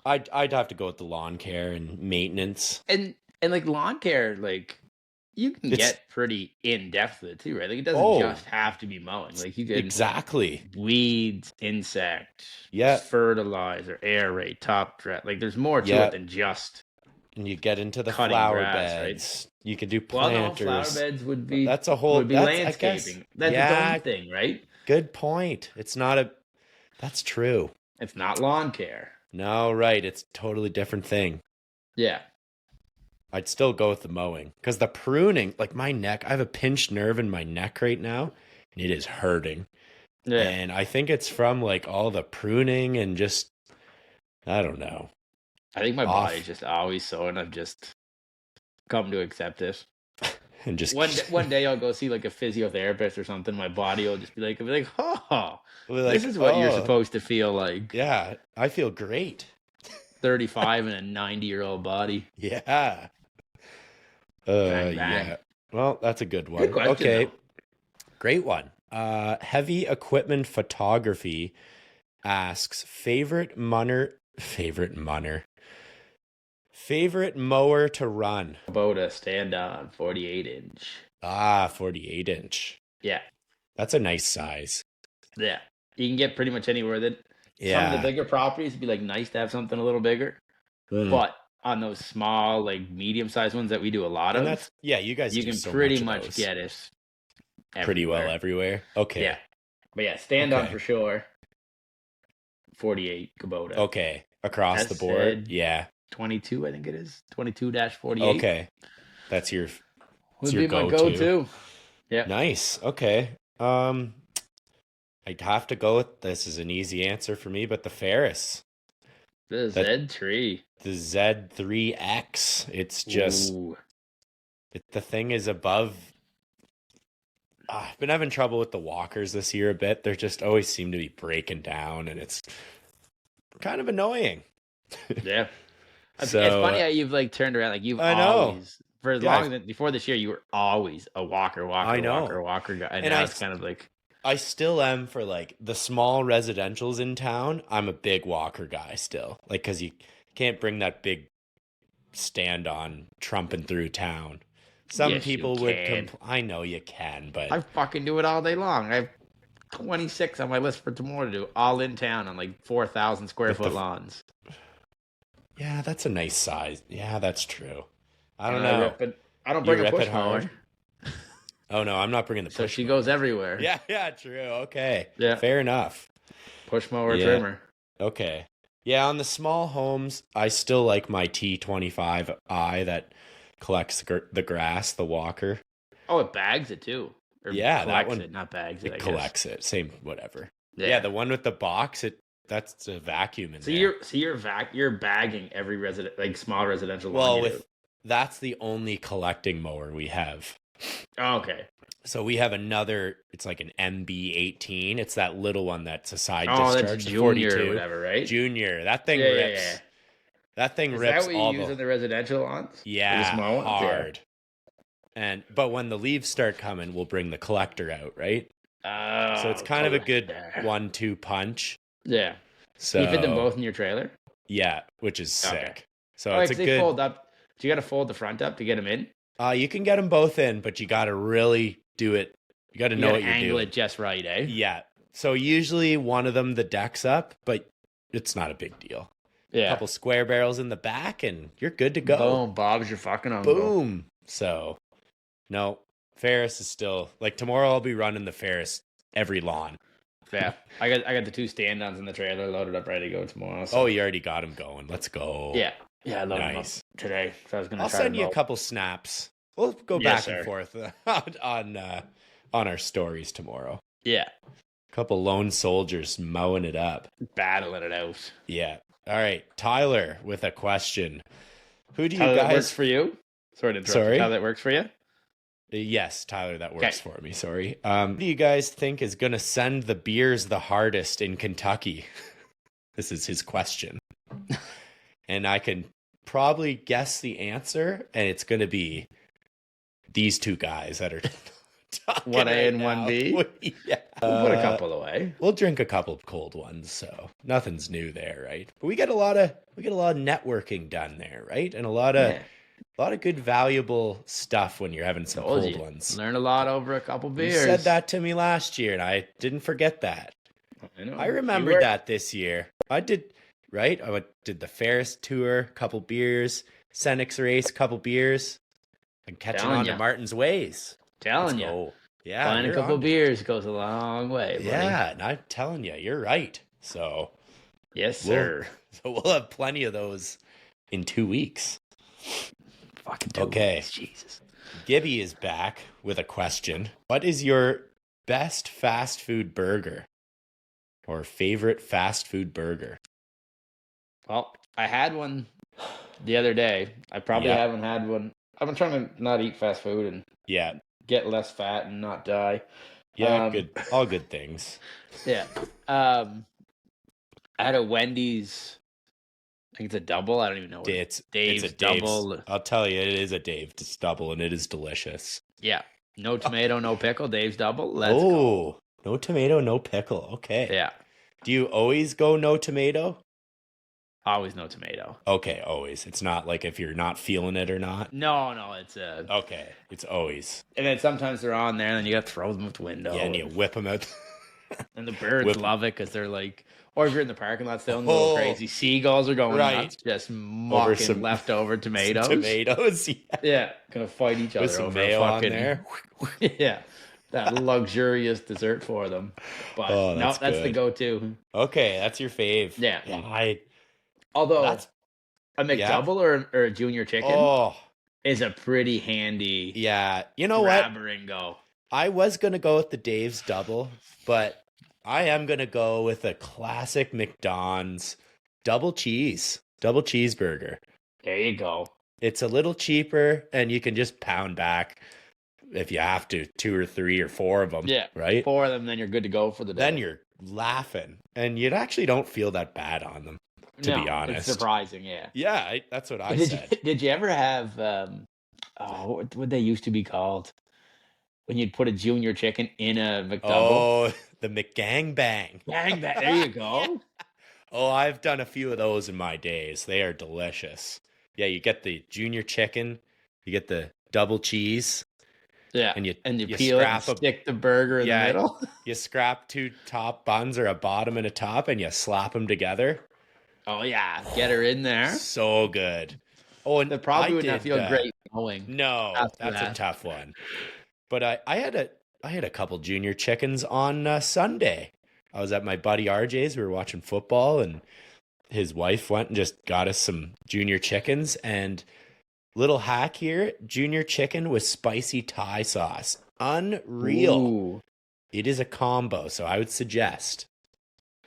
I'd have to go with the lawn care and maintenance. And like lawn care, like you can It's- get pretty in depth with it too, right? Like it doesn't Oh. just have to be mowing. Like you can Exactly. weeds, insect, Yeah. fertilizer, aerate, top dress. Like there's more to Yeah. it than just. And you get into the Cutting flower grass, right? beds. You can do Well, no, planters. flower beds would be That's a whole would be that's, I guess- landscaping. That's its yeah, own thing, right? good point. It's not a That's true. It's not lawn care. No, right. It's a totally different thing. Yeah. I'd still go with the mowing because the pruning, like my neck, I have a pinched nerve in my neck right now and it is hurting. Yeah. And I think it's from like all the pruning and just, I don't know. I think my off. body's just always so, and I've just come to accept it. and just one day I'll go see like a physiotherapist or something. My body will just be like, oh, like, this is what you're supposed to feel like. Yeah, I feel great. 35 and a 90-year-old body. Yeah. Bang, bang. Yeah. Well, that's a good one. Good question, okay. though. Great one. Heavy equipment photography asks favorite mower to run. Kubota stand-on 48-inch. 48-inch. Yeah. That's a nice size. Yeah. You can get pretty much anywhere that Yeah. some of the bigger properties would be like nice to have something a little bigger. But on those small, like medium-sized ones that we do a lot And of, that's, yeah, you guys you do can so pretty much much get it pretty well everywhere. Okay. Yeah. But yeah, stand-on Okay. for sure. 48 Kubota. Okay. Across the board. said Yeah. 22, I think it is. 22-48. Okay. That's your Would your be my go-to. go-to. Yeah. Nice. Okay. I'd have to go with, this is an easy answer for me, but the Ferris. The Z3. The Z3X. It's just Ooh. the thing is above. I've been having trouble with the walkers this year a bit. They just always seem to be breaking down, and it's kind of annoying. Yeah. So, it's funny how you've like turned around. Like you've I know. always, for as long as before this year, you were always a walker I know. walker guy. And And now I- it's kind of like, I still am for like the small residentials in town. I'm a big walker guy still, like because you can't bring that big stand on trumping through town. Some Yes, you people would. can. I know you can, but I fucking do it all day long. I have 26 on my list for tomorrow to do, all in town on like 4,000 square But foot the- lawns. yeah, that's a nice size. Yeah, that's true. I don't And know. I don't You bring a rip push it hard? mower, Oh no, I'm not bringing the so push. she goes everywhere. Yeah, true. Okay. Yeah. Fair enough. Push mower Yeah. trimmer. Okay. Yeah, on the small homes, I still like my T25i that collects the grass, the walker. Oh, it bags it too. Or Yeah, that collects one- it, not bags it. It I guess. collects it. Same, whatever. Yeah, the one with the box, that's a vacuum in So there. you're bagging every like small residential Well, lawn you do. that's the only collecting mower we have. Oh, okay. So we have another, it's like an MB18. It's that little one that's a side Oh, discharge. that's the junior 42. or whatever, right? Junior. That thing Yeah, yeah, rips. yeah. That thing Is rips that what all you use the in the residential lawns? yeah, the small ones? Yeah. hard. But when the leaves start coming, we'll bring the collector out, right? Oh, So it's kind of a good collector. 1-2 punch. Yeah. So You fit them both in your trailer? Yeah, which is sick. Okay. So Oh, it's a they good. fold up. Do you got to fold the front up to get them in? You can get them both in, but you got to really do it. You got to know gotta what you're angle doing. it just right, eh? Yeah. So usually one of them, the deck's up, but it's not a big deal. A Yeah. couple square barrels in the back, and you're good to go. Boom, Bob's your fucking uncle. Boom. So, no, Ferris is still like tomorrow. I'll be running the Ferris every lawn. Yeah, I got the two stand-ons in the trailer loaded up, ready to go tomorrow. So. Oh, you already got them going. Let's go. yeah, I loaded them up Nice. today. So I was gonna. I'll try send them you a all. couple snaps. We'll go Yes, back and sir. forth on our stories tomorrow. Yeah, Couple lone soldiers mowing it up. battling it out. Yeah. All right, Tyler with a question. Who do you How that works guys? for you? Sorry to interrupt. Sorry? How that works for you? Yes, Tyler, that works Okay. for me. Sorry. Who do you guys think is going to send the beers the hardest in Kentucky? This is his question, and I can probably guess the answer, and it's going to be these two guys that are talking 1A right and now. 1B? Yeah. We'll put a couple away. We'll drink a couple of cold ones, so nothing's new there, right? But we get a lot of networking done there, right? And a lot of good valuable stuff when you're having some Told cold you. ones. Learn a lot over a couple You beers. said that to me last year, and I didn't forget that. I know. I You remembered were- that this year. I did, right? Did the Ferris tour, couple beers, Senex race, couple beers, and catching Telling on to ya. Martin's ways. Telling Let's you, go. Yeah, buying a you're couple on. beers goes a long way. Buddy. Yeah, and I'm telling you, you're right. So Yes, We'll- sir. we'll have plenty of those in 2 weeks. Fucking Okay. Jesus. Gibby is back with a question. What is your best fast food burger or favorite fast food burger? Well, I had one the other day. I probably Yeah. haven't had one I've been trying to not eat fast food and Yeah. get less fat and not die. Yeah, good. All good things. Yeah. I had a Wendy's. I think it's a double. I don't even know what It's Dave's a double. I'll tell you, it is a Dave's double, and it is delicious. Yeah. No tomato, no pickle. Dave's double. Let's go. No tomato, no pickle. Okay. Yeah. Do you always go no tomato? Always no tomato. Okay, always. It's not like if you're not feeling it or not. No, it's a. Okay, it's always. And then sometimes they're on there, and then you got to throw them out the window. Yeah, and you whip them out. And the birds love it because they're like, or if you're in the parking lot still and going crazy, seagulls are going nuts, just mocking some leftover tomatoes. Tomatoes, yeah, gonna fight each other with some over mayo fucking, on there. Yeah, that luxurious dessert for them. But that's the go-to. Okay, that's your fave. Yeah. Although a McDouble or a junior chicken is a pretty handy. Yeah, you know grab what? And go. I was gonna go with the Dave's double, but I am gonna go with a classic McDonald's double cheeseburger. There you go. It's a little cheaper, and you can just pound back if you have to 2 or 3 or 4 of them. Yeah, right. 4 of them, then you're good to go for the day. Then you're laughing, and you actually don't feel that bad on them. To be honest, it's surprising. Yeah. Yeah, that's what I said. Did you ever have? What would they used to be called? When you'd put a junior chicken in a McDouble. Oh, the McGangbang. Bang, there you go. Yeah. Oh, I've done a few of those in my days. They are delicious. Yeah, you get the junior chicken, you get the double cheese. Yeah, and you peel it and stick the burger in the middle. You scrap 2 top buns or a bottom and a top, and you slap them together. Oh, yeah. Get her in there. So good. Oh, and that probably would not feel great knowing. No, that's a tough one. But I had a couple junior chickens on Sunday. I was at my buddy RJ's. We were watching football, and his wife went and just got us some junior chickens. And little hack here, junior chicken with spicy Thai sauce. Unreal. Ooh. It is a combo, so I would suggest.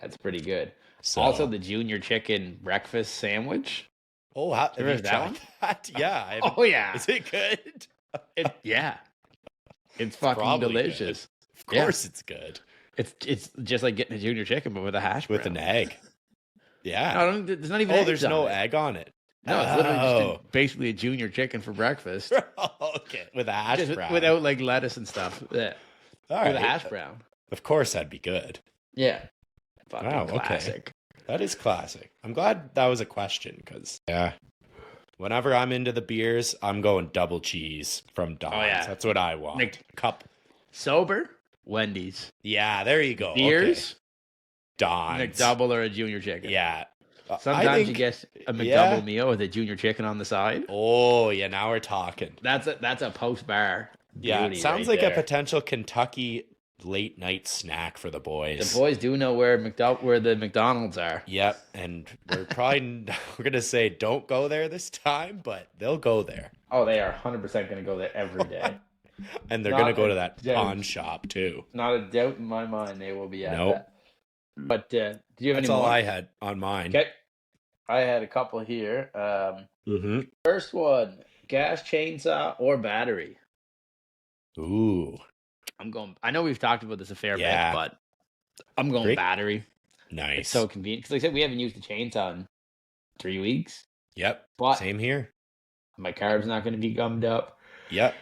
That's pretty good. So, also, the junior chicken breakfast sandwich. Oh, have you tried that? Yeah. Oh, yeah. Is it good? Yeah. It's fucking delicious. Good. Of course it's good. It's just like getting a junior chicken, but with a hash brown. With an egg. Yeah. No, there's not even eggs there's no egg on it. No, it's literally just basically a junior chicken for breakfast. Okay. With a hash brown. Without like lettuce and stuff. Yeah. All right. With a hash brown. Of course that'd be good. Yeah. Fucking classic. Okay. That is classic. I'm glad that was a question because, whenever I'm into the beers, I'm going double cheese from Don's. Oh, yeah. That's what I want. Cup. Sober? Wendy's. Yeah, there you go. Beers? Okay. Don's. McDouble or a junior chicken. Yeah. Sometimes you get a McDouble meal with a junior chicken on the side. Oh, yeah, now we're talking. That's a post-bar. Yeah, it sounds like a potential Kentucky late night snack for the boys. The boys do know where the McDonald's are. Yep, and we're probably we're gonna say don't go there this time, but they'll go there. Oh, they are 100% gonna go there every day. And they're gonna go to that pawn shop too. Not a doubt in my mind they will be at that. But do you have That's any more? all I had on mine. Okay. I had a couple here. First one, gas chainsaw or battery? Ooh. I know we've talked about this a fair bit, but I'm going battery. Nice. It's so convenient. Because like I said, we haven't used the chainsaw in 3 weeks. Yep. But same here. My carb's not going to be gummed up. Yep.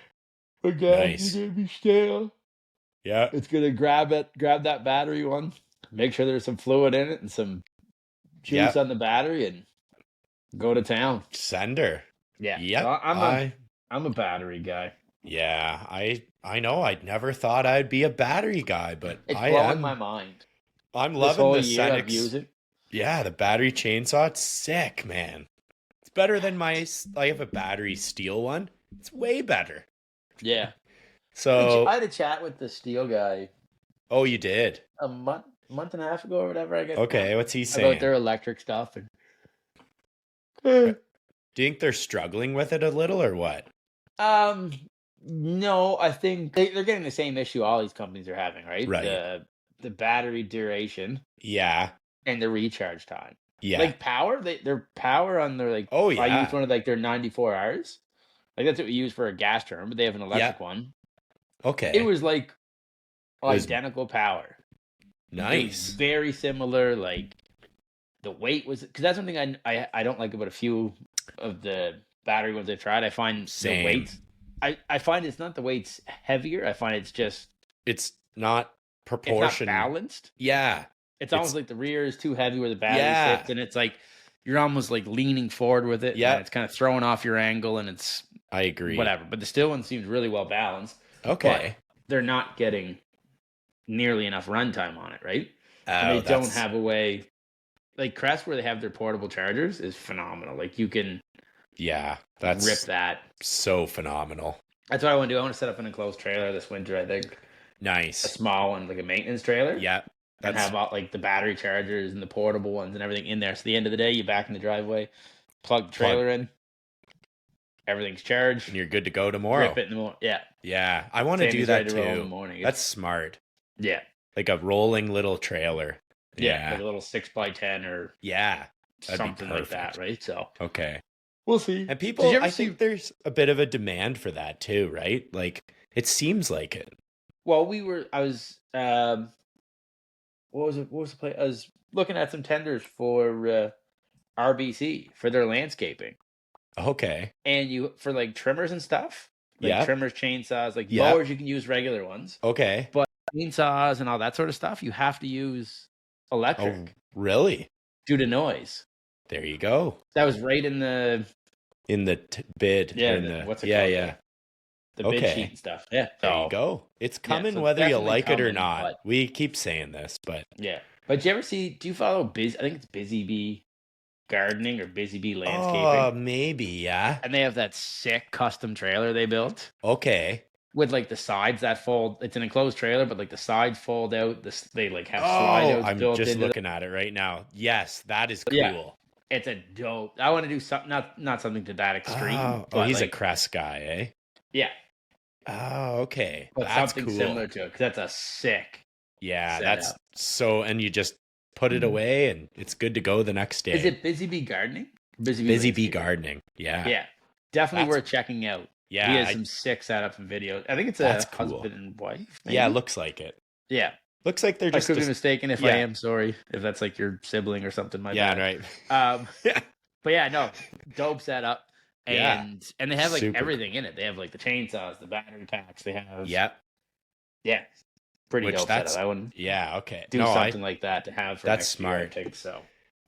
Again, it's going to be stale. Yeah. It's going to grab that battery one, make sure there's some fluid in it and some juice on the battery, and go to town. Sender. Yeah. Yep. So I'm a battery guy. Yeah, I know. I never thought I'd be a battery guy, but it's blowing my mind. I'm loving the I've used it. Yeah, the battery chainsaw. It's sick, man. It's better than I have a battery steel one. It's way better. Yeah. So I had a chat with the steel guy. Oh, you did? A month and a half ago or whatever, I guess. Okay, what's he saying? About their electric stuff. And... Do you think they're struggling with it a little or what? No, I think they're getting the same issue all these companies are having, right? Right. The battery duration. Yeah. And the recharge time. Yeah. Like power, their power on their like. Oh yeah. I used one of like their 94 hours. Like that's what we use for a gas turbine, but they have an electric one. Okay. It was like was identical power. It was nice. very similar. Like the weight was, because that's something I don't like about a few of the battery ones I've tried. I find Same. the weights. I find it's not the weight's heavier. I find it's just It's not it's not proportion. balanced. Yeah. It's almost like the rear is too heavy where the battery Yeah. sits, and it's like you're almost like leaning forward with it. Yeah. And it's kind of throwing off your angle, and it's I agree. whatever. But the still one seems really well balanced. Okay. But they're not getting nearly enough runtime on it, right? Oh, And they don't that's- have a way. Like Crest, where they have their portable chargers, is phenomenal. Like you can Yeah, that's rip that. so phenomenal. That's what I want to do. I want to set up an enclosed trailer this winter. I think a Nice. small one, like a maintenance trailer. Yeah. And That's have all, like the battery chargers and the portable ones and everything in there. So at the end of the day, you back in the driveway, plug the trailer in, everything's charged. and you're good to go tomorrow. Rip it in the morning. Yeah. Yeah, I want to Same do as that ready to roll in the too. morning. That's smart. Yeah. Like a rolling little trailer. Yeah. Like a little 6x10 or Yeah. That'd be something like that, perfect. right? So Okay. we'll see. And Did people, you ever I see- think there's a bit of a demand for that too, right? Like it seems like it. Well, I was, what was the play? I was looking at some tenders for RBC for their landscaping. Okay. And for like trimmers and stuff, like Yeah. trimmers, chainsaws, like Yeah. mowers, you can use regular ones. Okay. Chainsaws and all that sort of stuff, you have to use electric Oh, really? due to noise. There you go. That was right in the In the bid. Yeah, or in the- what's it yeah, called? yeah. the bid Okay. sheet and stuff. Yeah, There so, you go. It's coming so it's whether you definitely like it or coming, not. but- We keep saying this, but Yeah, but do you ever see? Do you follow Busy? I think it's Busy Bee Gardening or Busy Bee Landscaping, maybe, yeah. and they have that sick custom trailer they built Okay. with like the sides that fold. It's an enclosed trailer, but like the sides fold out. They like have slide outs I'm built just into looking at it right now. Yes, that is cool. Yeah. It's a dope. I want to do something, not something to that extreme. Oh, but he's a like, Crest guy, eh? yeah, Oh, okay. but That's something cool. similar to it because that's a sick. Yeah, setup. that's so. And you just put it away, and it's good to go the next day. Is it Busy Bee Gardening? Busy Bee Landscaping? Gardening? Yeah, Yeah, definitely That's- worth checking out. yeah, he has I- some sick setups and videos. I think it's a That's cool. husband and wife. yeah. maybe? Looks like it. Yeah. Looks like they're I just. could be mistaken. If I yeah. am, sorry. If that's like your sibling or something. My yeah, bad. right. Um, but yeah, no, dope setup. Yeah. And they have like Super everything in it. They have like the chainsaws, the battery packs. They have Yep. yeah, pretty Which dope that's- setup. I wouldn't Yeah. Okay. do No, something like that to have for That's next year, I smart. think so.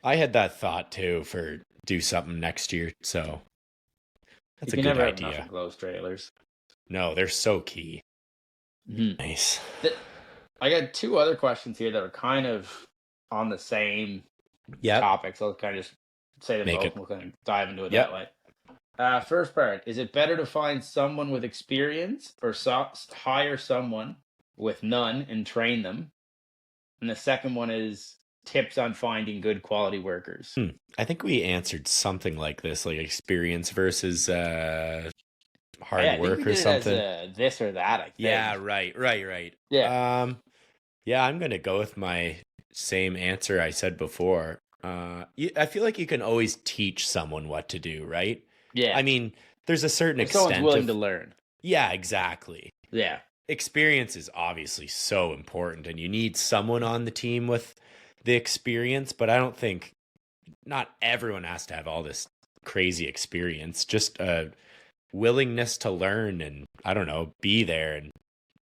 I had that thought too for do something next year. So that's You a can good never have enough idea. enclosed trailers. No, they're so key. Mhm. Nice. I got two other questions here that are kind of on the same Yep. topics. I'll kind of just say them Make both. it. We'll kind of dive into it Yep. that way. First part: is it better to find someone with experience or hire someone with none and train them? And the second one is tips on finding good quality workers. I think we answered something like this, like experience versus hard Yeah, I think work we or did it as something. a this or that. I think. Yeah, right. Yeah. Yeah, I'm gonna go with my same answer I said before. I feel like you can always teach someone what to do, right? Yeah. I mean, there's a certain if someone's extent willing of to learn. yeah, exactly. Yeah. Experience is obviously so important, and you need someone on the team with the experience. But I don't think not everyone has to have all this crazy experience. Just a willingness to learn, and I don't know, be there and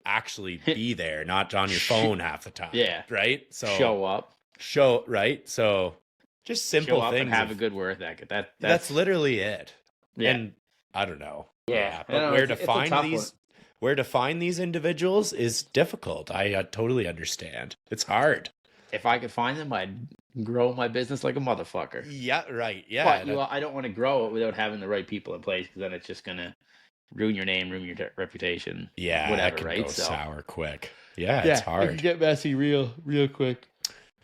actually be there, not on your phone half the time. Yeah. Right. So Show up. right. So just simple Show up things. and have of- a good work ethic. that's literally it. yeah. And I don't know. Yeah. But No, where it's to a find tough these one. where to find these individuals is difficult. I totally understand. It's hard. If I could find them, I'd grow my business like a motherfucker. Yeah, right. Yeah. But I don't want to grow it without having the right people in place because then it's just gonna ruin your name, ruin your reputation. yeah, whatever, that can right? go So- sour quick. Yeah, it's It can hard. get messy real quick.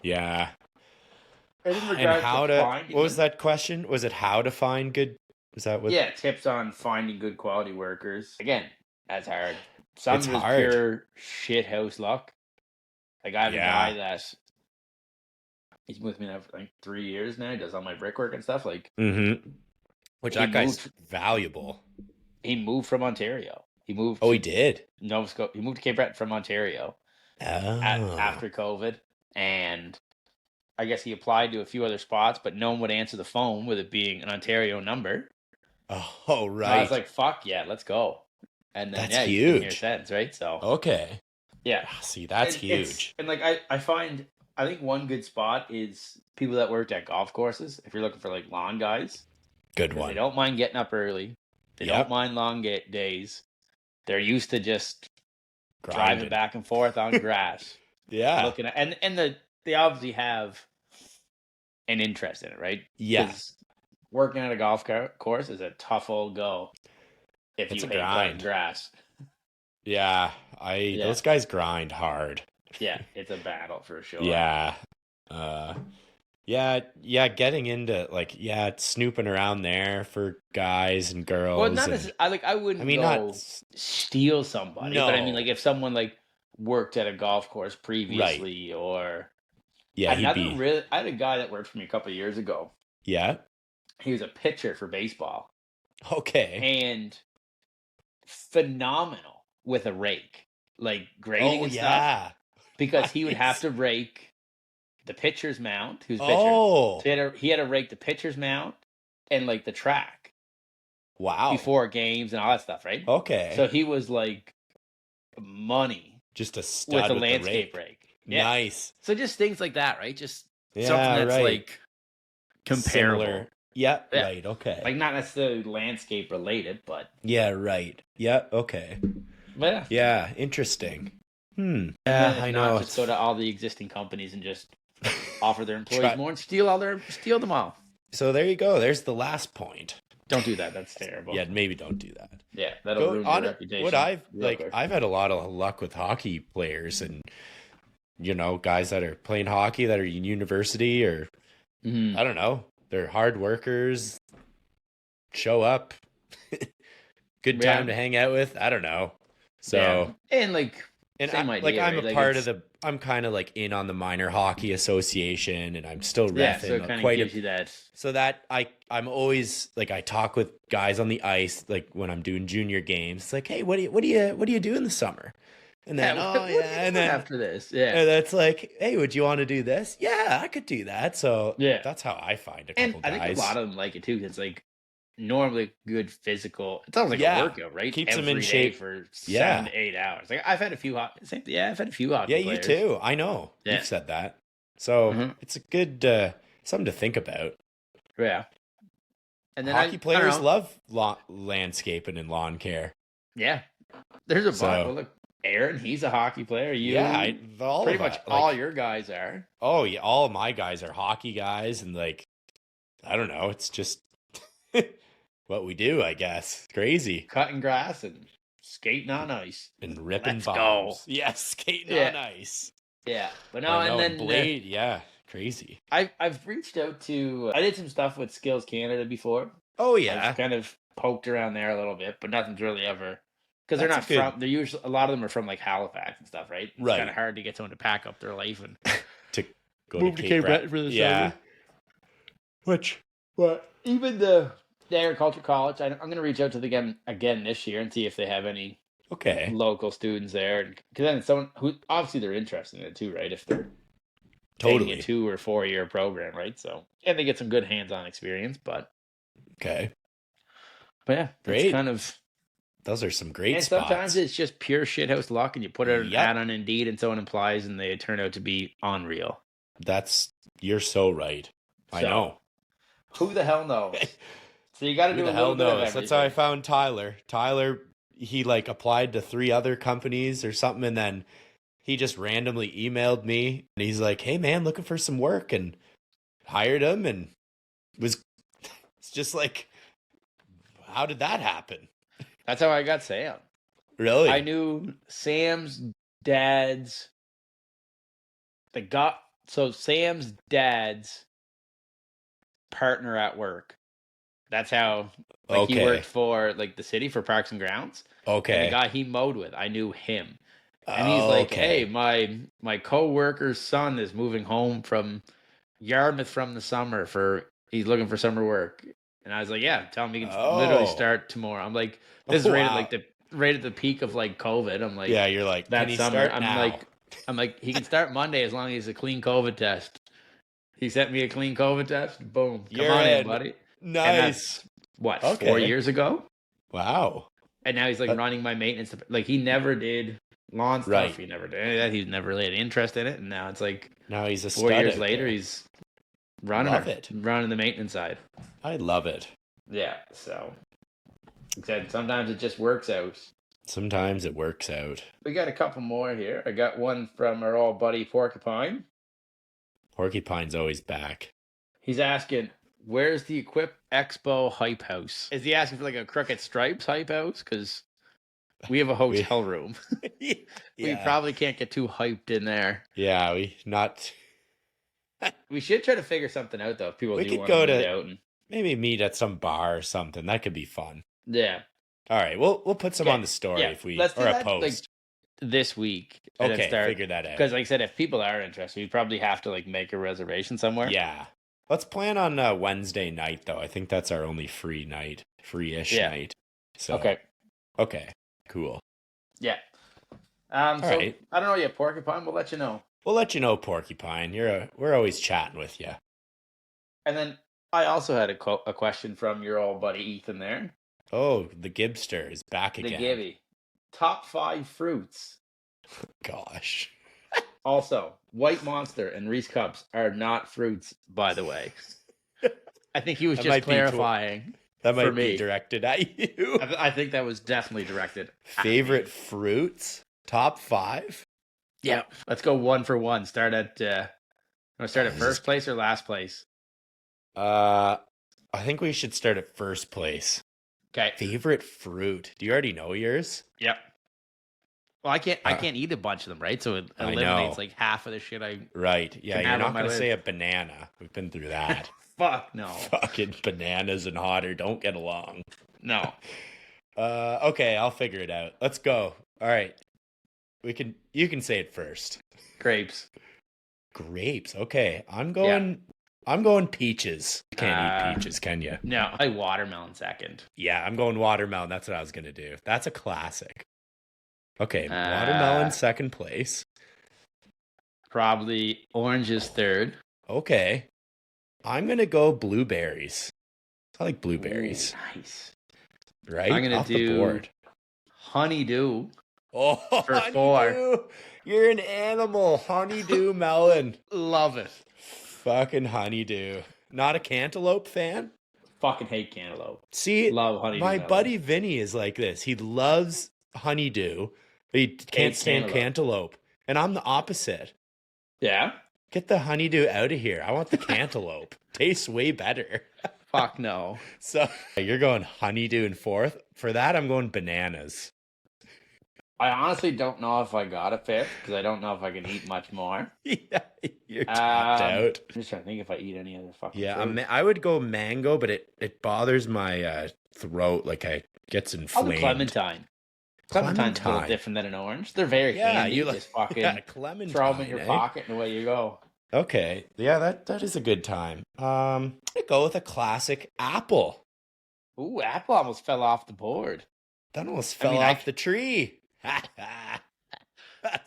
Yeah. And in And regards how to to finding what was them- that question? Was it how to find good is that what Yeah, tips on finding good quality workers. Again, that's hard. Some It's of it's hard. pure shit house luck. Like I have Yeah. a guy that he's been with me now for like 3 years now. He does all my brickwork and stuff. Like Mm-hmm. Which He that guy's moved- valuable. he moved from Ontario. He moved. Oh, he to did. Nova Scotia. He moved to Cape Breton from Ontario Oh. after COVID, and I guess he applied to a few other spots, but no one would answer the phone with it being an Ontario number. Oh, right. And I was like, "Fuck yeah, let's go!" And then That's he's been here huge. since, right? So Okay. yeah, See, that's And huge. And like I think one good spot is people that worked at golf courses. If you're looking for like lawn guys, Good 'cause they one. don't mind getting up early. They Yep. don't mind long days. They're used to just driving Grinding. back and forth on grass, Yeah. looking at they obviously have an interest in it, right? Yeah. 'Cause working at a golf course is a tough old go. If It's you a hate cutting grind. grass, Yeah. Yeah. Those guys grind hard. yeah, it's a battle for sure. Yeah. Yeah, getting into like snooping around there for guys and girls. Well, not and- as I wouldn't. I mean, go not steal somebody, but I mean, No. like if someone like worked at a golf course previously, or yeah, he'd another be I had a guy that worked for me a couple of years ago. yeah. He was a pitcher for baseball Okay. and phenomenal with a rake, like grading Oh and stuff. yeah. Because he would have Nice. to rake the pitcher's mount. Who's pitcher? Oh So he had to rake the pitcher's mount and like the track wow. before games and all that stuff, right? Okay. So he was like money just a stud with a the landscape rake. rake. Yeah. Nice. So just things like that, right? Just Yeah, something that's right. like comparable. Similar. Yeah, Yeah. right. Okay. Like not necessarily landscape related, but yeah, right. Yeah, okay. yeah. Yeah, interesting. Yeah, And I know. Not just go to all the existing companies and just offer their employees Try- more and steal them all. So there you go. There's the last point. Don't do that. That's terrible. Yeah, maybe don't do that. Yeah, that'll ruin your reputation. What I've real quick. I've had a lot of luck with hockey players and guys that are playing hockey that are in university or Mhm. I don't know. They're hard workers. Show up. Good Yeah. time to hang out with. I don't know. So Yeah. And like and same I'm idea, I'm right? a Like, part it's- of the I'm kind of like in on the minor hockey association and I'm still yeah, reffing so it kind of quite gives a you that. so that I'm always like I talk with guys on the ice like when I'm doing junior games. It's like, hey, what do you do in the summer? And then what are you and doing then after this, yeah. and that's like, hey, would you want to do this? Yeah, I could do that. So Yeah. that's how I find a And couple I guys. think a lot of them like it too. 'Cause it's like normally good physical. It sounds like Yeah. a workout, right? Keeps them Every in day shape. Yeah. for 7 to 8 hours. Like I've had a few hockey. I've had a few hockey. Yeah, you players. too. I know. Yeah. You've said that. So Mhm. it's a good something to think about. Yeah. And then Hockey I don't players know. love landscaping and lawn care. Yeah. There's a bunch. So- Well, look, Aaron, he's a hockey player. You, Yeah, all pretty of much us, all like, your guys are. oh yeah, all of my guys are hockey guys, and like, I don't know, it's just what we do, I guess. Crazy Cutting grass and skating on ice. and ripping Let's bombs. go. Yes, skating Yeah. on ice. Yeah. But no, I know, and then Blade, yeah, crazy. I've reached out to. I did some stuff with Skills Canada before. Oh I've yeah, kind of poked around there a little bit, but nothing's really ever because they're That's not a good- from. They're usually a lot of them are from like Halifax and stuff, right? It's Right. kind of hard to get someone to pack up their life and to go move to to Cape Cape Breton Breton for the yeah. summer. Which But even the agriculture college, I'm going to reach out to them again this year and see if they have any okay, local students there. Because then someone who obviously they're interested in it too, right? If they're taking totally a 2 or 4 year program, right? So and they get some good hands-on experience, but okay. yeah, Great. it's kind of. Those are some great And spots. sometimes it's just pure shithouse luck, and you put out an Yep. ad on Indeed, and someone applies, and they turn out to be unreal. You're so right. I So, know. Who the hell knows? So you got to Who do the a hell little bit of knows? everything. That's how I found Tyler. Tyler, he like applied to 3 other companies or something, and then he just randomly emailed me, and he's like, "Hey man, looking for some work," and hired him, and was it's just like, how did that happen? That's how I got Sam. Really? I knew Sam's dad's. Sam's dad's partner at work. That's how he Okay. worked for like the city for Parks and Grounds. And Okay. the guy he mowed with, I knew him. And he's like, Okay. "Hey, my coworker's son is moving home from Yarmouth from the summer he's looking for summer work. And I was like, yeah, tell him he can Oh. literally start tomorrow. I'm like, this is Oh, right wow. at right at the peak of like COVID. I'm like, Yeah, you're like, that can he summer. start now? I'm like, he can start Monday as long as he's a clean COVID test. He sent me a clean COVID test. Boom. Come You're on in, in. buddy. Nice. And that's what, 4 Okay. years ago? Wow. And now he's like running my maintenance. Like he never did lawn stuff. Right. He never did any of that. He's never really had interest in it. And now it's like Now he's a 4 stud years out later, there. he's running Love it. running the maintenance side. I love it. Yeah. So except sometimes it just works out. Sometimes it works out. We got a couple more here. I got one from our old buddy Porcupine. Porcupine's always back. He's asking, where's the Equip Expo hype house? Is he asking for like a Crooked Stripes hype house? Because we have a hotel room. Yeah. We probably can't get too hyped in there. Yeah, we not. We should try to figure something out though. If people We do could want go to meet to- out. And, Maybe meet at some bar or something. That could be fun. yeah. All right, we'll put some Okay, on the story yeah, if we let's do or a that, post. like, this week. And Okay, then start, figure that out. because like I said, if people are interested, we probably have to like make a reservation somewhere. Yeah, let's plan on Wednesday night though. I think that's our only free night, free-ish Yeah. night. So Okay. Cool. Yeah. So right. I don't know yet, Porcupine. We'll let you know. We'll let you know, Porcupine. We're always chatting with you. And then I also had a question from your old buddy Ethan there. Oh, the Gibster is back The again. Gibby. Top 5 fruits. Gosh. Also, White Monster and Reese Cups are not fruits, by the way. I think he was That just might be clarifying. That might For be me. directed at you. I think that was definitely directed. at me. Favorite fruits? Top 5? Yeah. Let's go 1 for 1. Start at This first place or last place? I think we should start at first place. Okay. Favorite fruit? Do you already know yours? Yep. Well, I can't eat a bunch of them, right? So it I eliminates know. like half of the shit I Right. Yeah, Can you're have on not my going to say a list. banana. We've been through that. fuck no. Fucking bananas and hotter don't get along. No. Okay, I'll figure it out. Let's go. All right. You can say it first. Grapes. Grapes. Okay. I'm going peaches. You can't eat peaches, can you? No, I like watermelon second. Yeah, I'm going watermelon. That's what I was going to do. That's a classic. Okay, watermelon second place. Probably oranges third. Okay. I'm going to go blueberries. I like blueberries, Ooh, nice. right? I'm gonna Off the do board. honeydew. Oh, for honeydew. 4. You're an animal. Honeydew melon. Love it. Fucking honeydew. Not a cantaloupe fan? Fucking hate cantaloupe. See, Love honeydew. my melon. buddy Vinny is like this. He loves honeydew. He can't stand cantaloupe. And I'm the opposite. Yeah? Get the honeydew out of here. I want the cantaloupe. Tastes way better. Fuck no. So you're going honeydew in fourth. For that, I'm going bananas. I honestly don't know if I got a fifth because I don't know if I can eat much more. Yeah, you're tapped out. I'm just trying to think if I eat any other fucking Yeah, fruit. I would go mango, but it bothers my throat. Like it gets I'll inflamed. do clementine. Clementine's a little Clementine. different than an orange. They're very handy. you Just fucking clementine. throw them in your eh? pocket and away you go. Okay, yeah, that is a good time. I'm gonna go with a classic apple. Ooh, apple almost fell off the board. That almost I fell mean, off the tree. That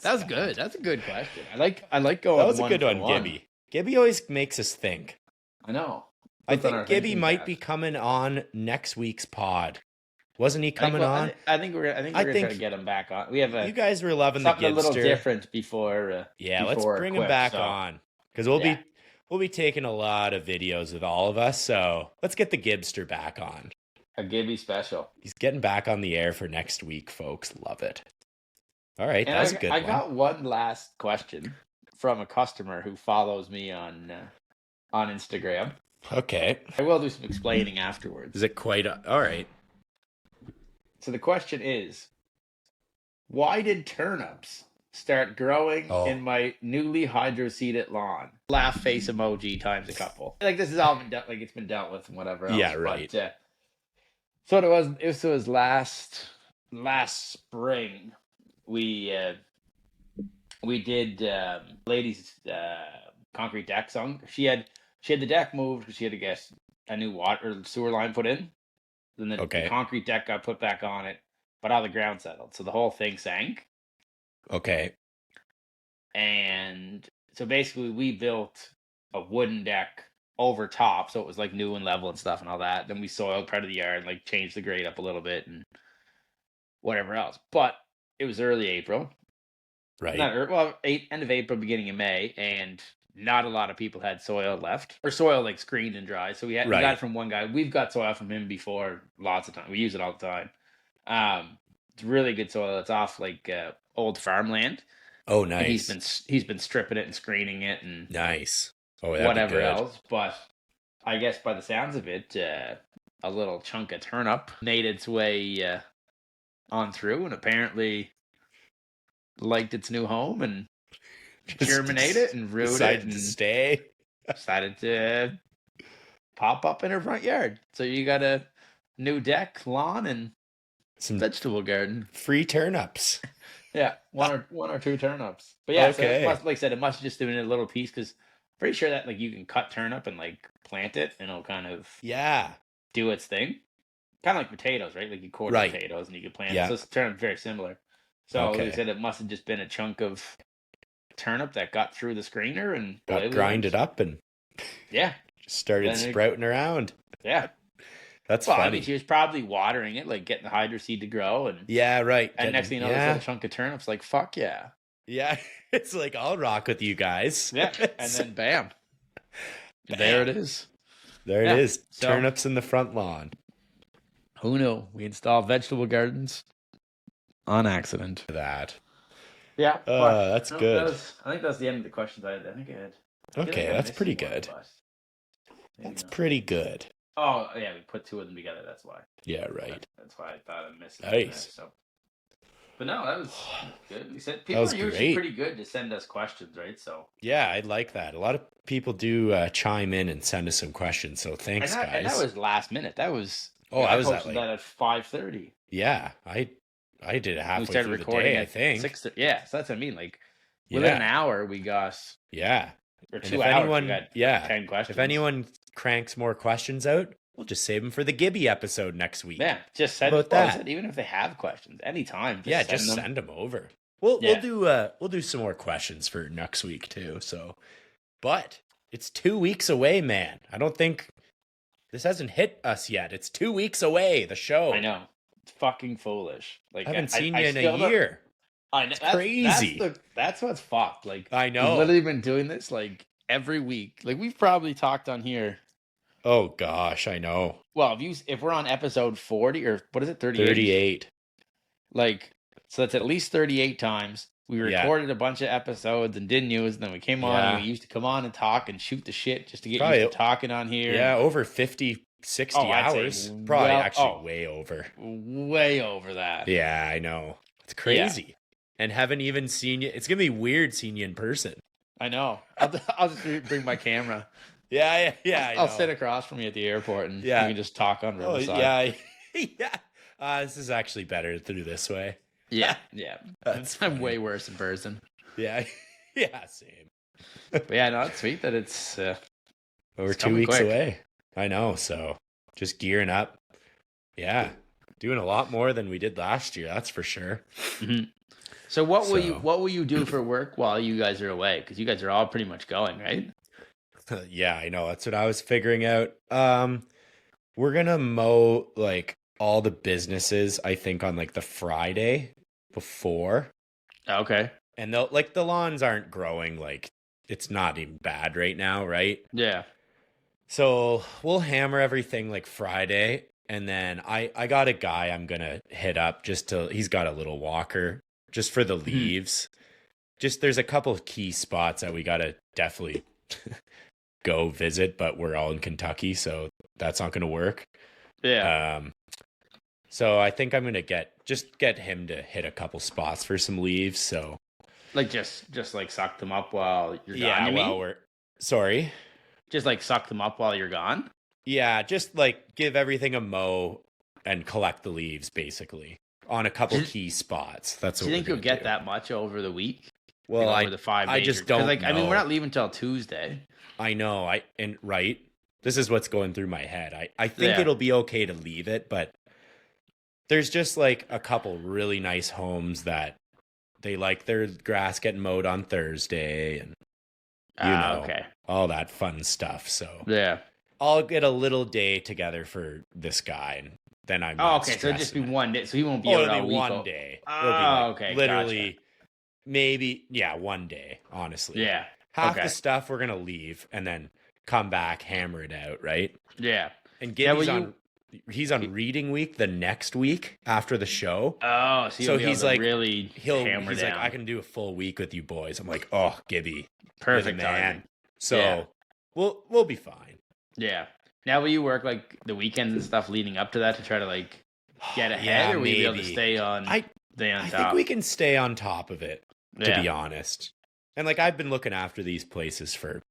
was good. That's a good question. I like going. That was a one good for one, Gibby. Gibby always makes us think. I know. I Puts on our think Gibby thinking might cap. be coming on next week's pod. Wasn't he coming on? I think we're gonna try think- to get him back on. We have You guys were loving the something a little Gibster. different before. Yeah, let's before bring him Quip, back so. on because we'll be taking a lot of videos with all of us. So let's get the Gibster back on. A Gibby special. He's getting back on the air for next week, folks. Love it. All right, And that's I a good I one. got one last question from a customer who follows me on Instagram. Okay, I will do some explaining afterwards. is it quite all right? So the question is, why did turnips start growing in my newly hydro-seeded lawn? Laugh face emoji times a couple. Like this has all been dealt, like it's been dealt with and whatever else. Yeah, right. But, so it was last spring. We did ladies concrete deck song. She had the deck moved because she had to get a new water or sewer line put in. Then the concrete deck got put back on it, but all the ground settled, so the whole thing sank. Okay. And so basically, we built a wooden deck over top, so it was like new and level and stuff and all that. Then we soiled part of the yard, like changed the grade up a little bit and whatever else. But it was early April, Right. End of April, beginning of May, and not a lot of people had soil left, or soil like screened and dry. So we got it from one guy. We've got soil from him before lots of time. We use it all the time. It's really good soil. It's off like old farmland. Oh, nice. And he's been stripping it and screening it and nice. Oh, whatever else. But I guess by the sounds of it, a little chunk of turnip made its way on through, and apparently liked its new home and germinated and rooted decided and to stay. Decided to pop up in her front yard. So you got a new deck, lawn, and some vegetable garden. Free turnips. Yeah, one or two turnips. But yeah, so like I said, it must have just been a little piece, because pretty sure that like you can cut turnip and like plant it, and it'll kind of do its thing. Kind of like potatoes, right? Like you quarter potatoes and you can plant it. So it's turnip very similar. So like I said, it must have just been a chunk of turnip that got through the screener and got grinded up and just started sprouting around. Yeah. That's funny. I mean, she was probably watering it, like getting the hydro seed to grow, and And next thing you know, this little chunk of turnips, like fuck yeah, it's like I'll rock with you guys. Yeah, and then bam, there it is. There it is. So, turnips in the front lawn. Who knew? We installed vegetable gardens on accident. That. Yeah. That's good. I think that's the end of the questions I had. I think I had. Okay, that's pretty good. That's pretty good. Oh, yeah, we put two of them together, that's why. Yeah, right. That's why I thought I missed it. Nice. So. But no, that was good. We said people are usually pretty good to send us questions, right? So yeah, I like that. A lot of people do chime in and send us some questions, so thanks, guys. And that was last minute. That was... I was posted that at 5:30. Yeah, I did it halfway through the day, I think. 6:30. Yeah, so that's what I mean. Like, within an hour, we got... Yeah. Or 2 hours, we got 10 questions. If anyone cranks more questions out, we'll just save them for the Gibby episode next week. Yeah, just send about that. Even if they have questions, anytime. Just send them over. We'll do some more questions for next week too. So, but it's 2 weeks away, man. I don't think this hasn't hit us yet. It's 2 weeks away. The show. I know. It's fucking foolish. Like I haven't seen you in a year. I know. It's crazy. That's what's fucked. Like I know. We've literally been doing this like every week. Like we've probably talked on here. Oh gosh, I know. Well, if we're on episode 40 or what is it, 38? 38. Like, so that's at least 38 times. We recorded a bunch of episodes and didn't use them. We came on and we used to come on and talk and shoot the shit just to get used to talking on here. Yeah, over 50, 60 hours. Probably way over. Way over that. Yeah, I know. It's crazy. Yeah. And haven't even seen you. It's going to be weird seeing you in person. I know. I'll just bring my camera. Yeah. I'll sit across from you at the airport and we can just talk on Riverside. This is actually better to do this way. Yeah. I'm way worse in person. Yeah, same. But yeah, no, it's sweet that it's we're 2 weeks away. I know, so just gearing up. Yeah, doing a lot more than we did last year. That's for sure. Mm-hmm. So what will you do for work while you guys are away? Because you guys are all pretty much going, right? Yeah, I know. That's what I was figuring out. We're gonna mow like all the businesses, I think, on like the Friday before. Okay. And the lawns aren't growing, like it's not even bad right now, right? Yeah. So we'll hammer everything like Friday, and then I got a guy I'm gonna hit up he's got a little walker just for the leaves. Just there's a couple of key spots that we gotta definitely go visit, but we're all in Kentucky, so that's not gonna work. Yeah. So I think I'm gonna get him to hit a couple spots for some leaves. So like just like suck them up while you're gone. Yeah, sorry. Just like suck them up while you're gone? Yeah, just like give everything a mow and collect the leaves basically on a couple key spots. That's what. Do you think you'll get that much over the week? Well, over the 5 days. I just don't know. I mean, we're not leaving till Tuesday. I know. Right. this is what's going through my head. I think Yeah. it'll be okay to leave it, but there's just like a couple really nice homes that they like their grass getting mowed on Thursday and okay. all that fun stuff. So Yeah. I'll get a little day together for this guy, and then I'm Oh, okay. So it'll just be one day. So he won't be it'll out all be week. one day. It'll be Oh, okay. literally, maybe one day. Honestly, Yeah. Half okay. the stuff we're gonna leave, and then come back, hammer it out, right? Yeah. And Yeah, Gibby's he's on reading week the next week after the show. Oh, so he's like really he's down. like, I can do a full week with you boys. I'm like, oh, Gibby, Perfect you're the man. timing. So Yeah. we'll be fine. Yeah. Now, will you work like the weekends and stuff leading up to that to try to like get ahead, or will you be able to stay on? I top? think we can stay on top of it, to Yeah. be honest. And like I've been looking after these places for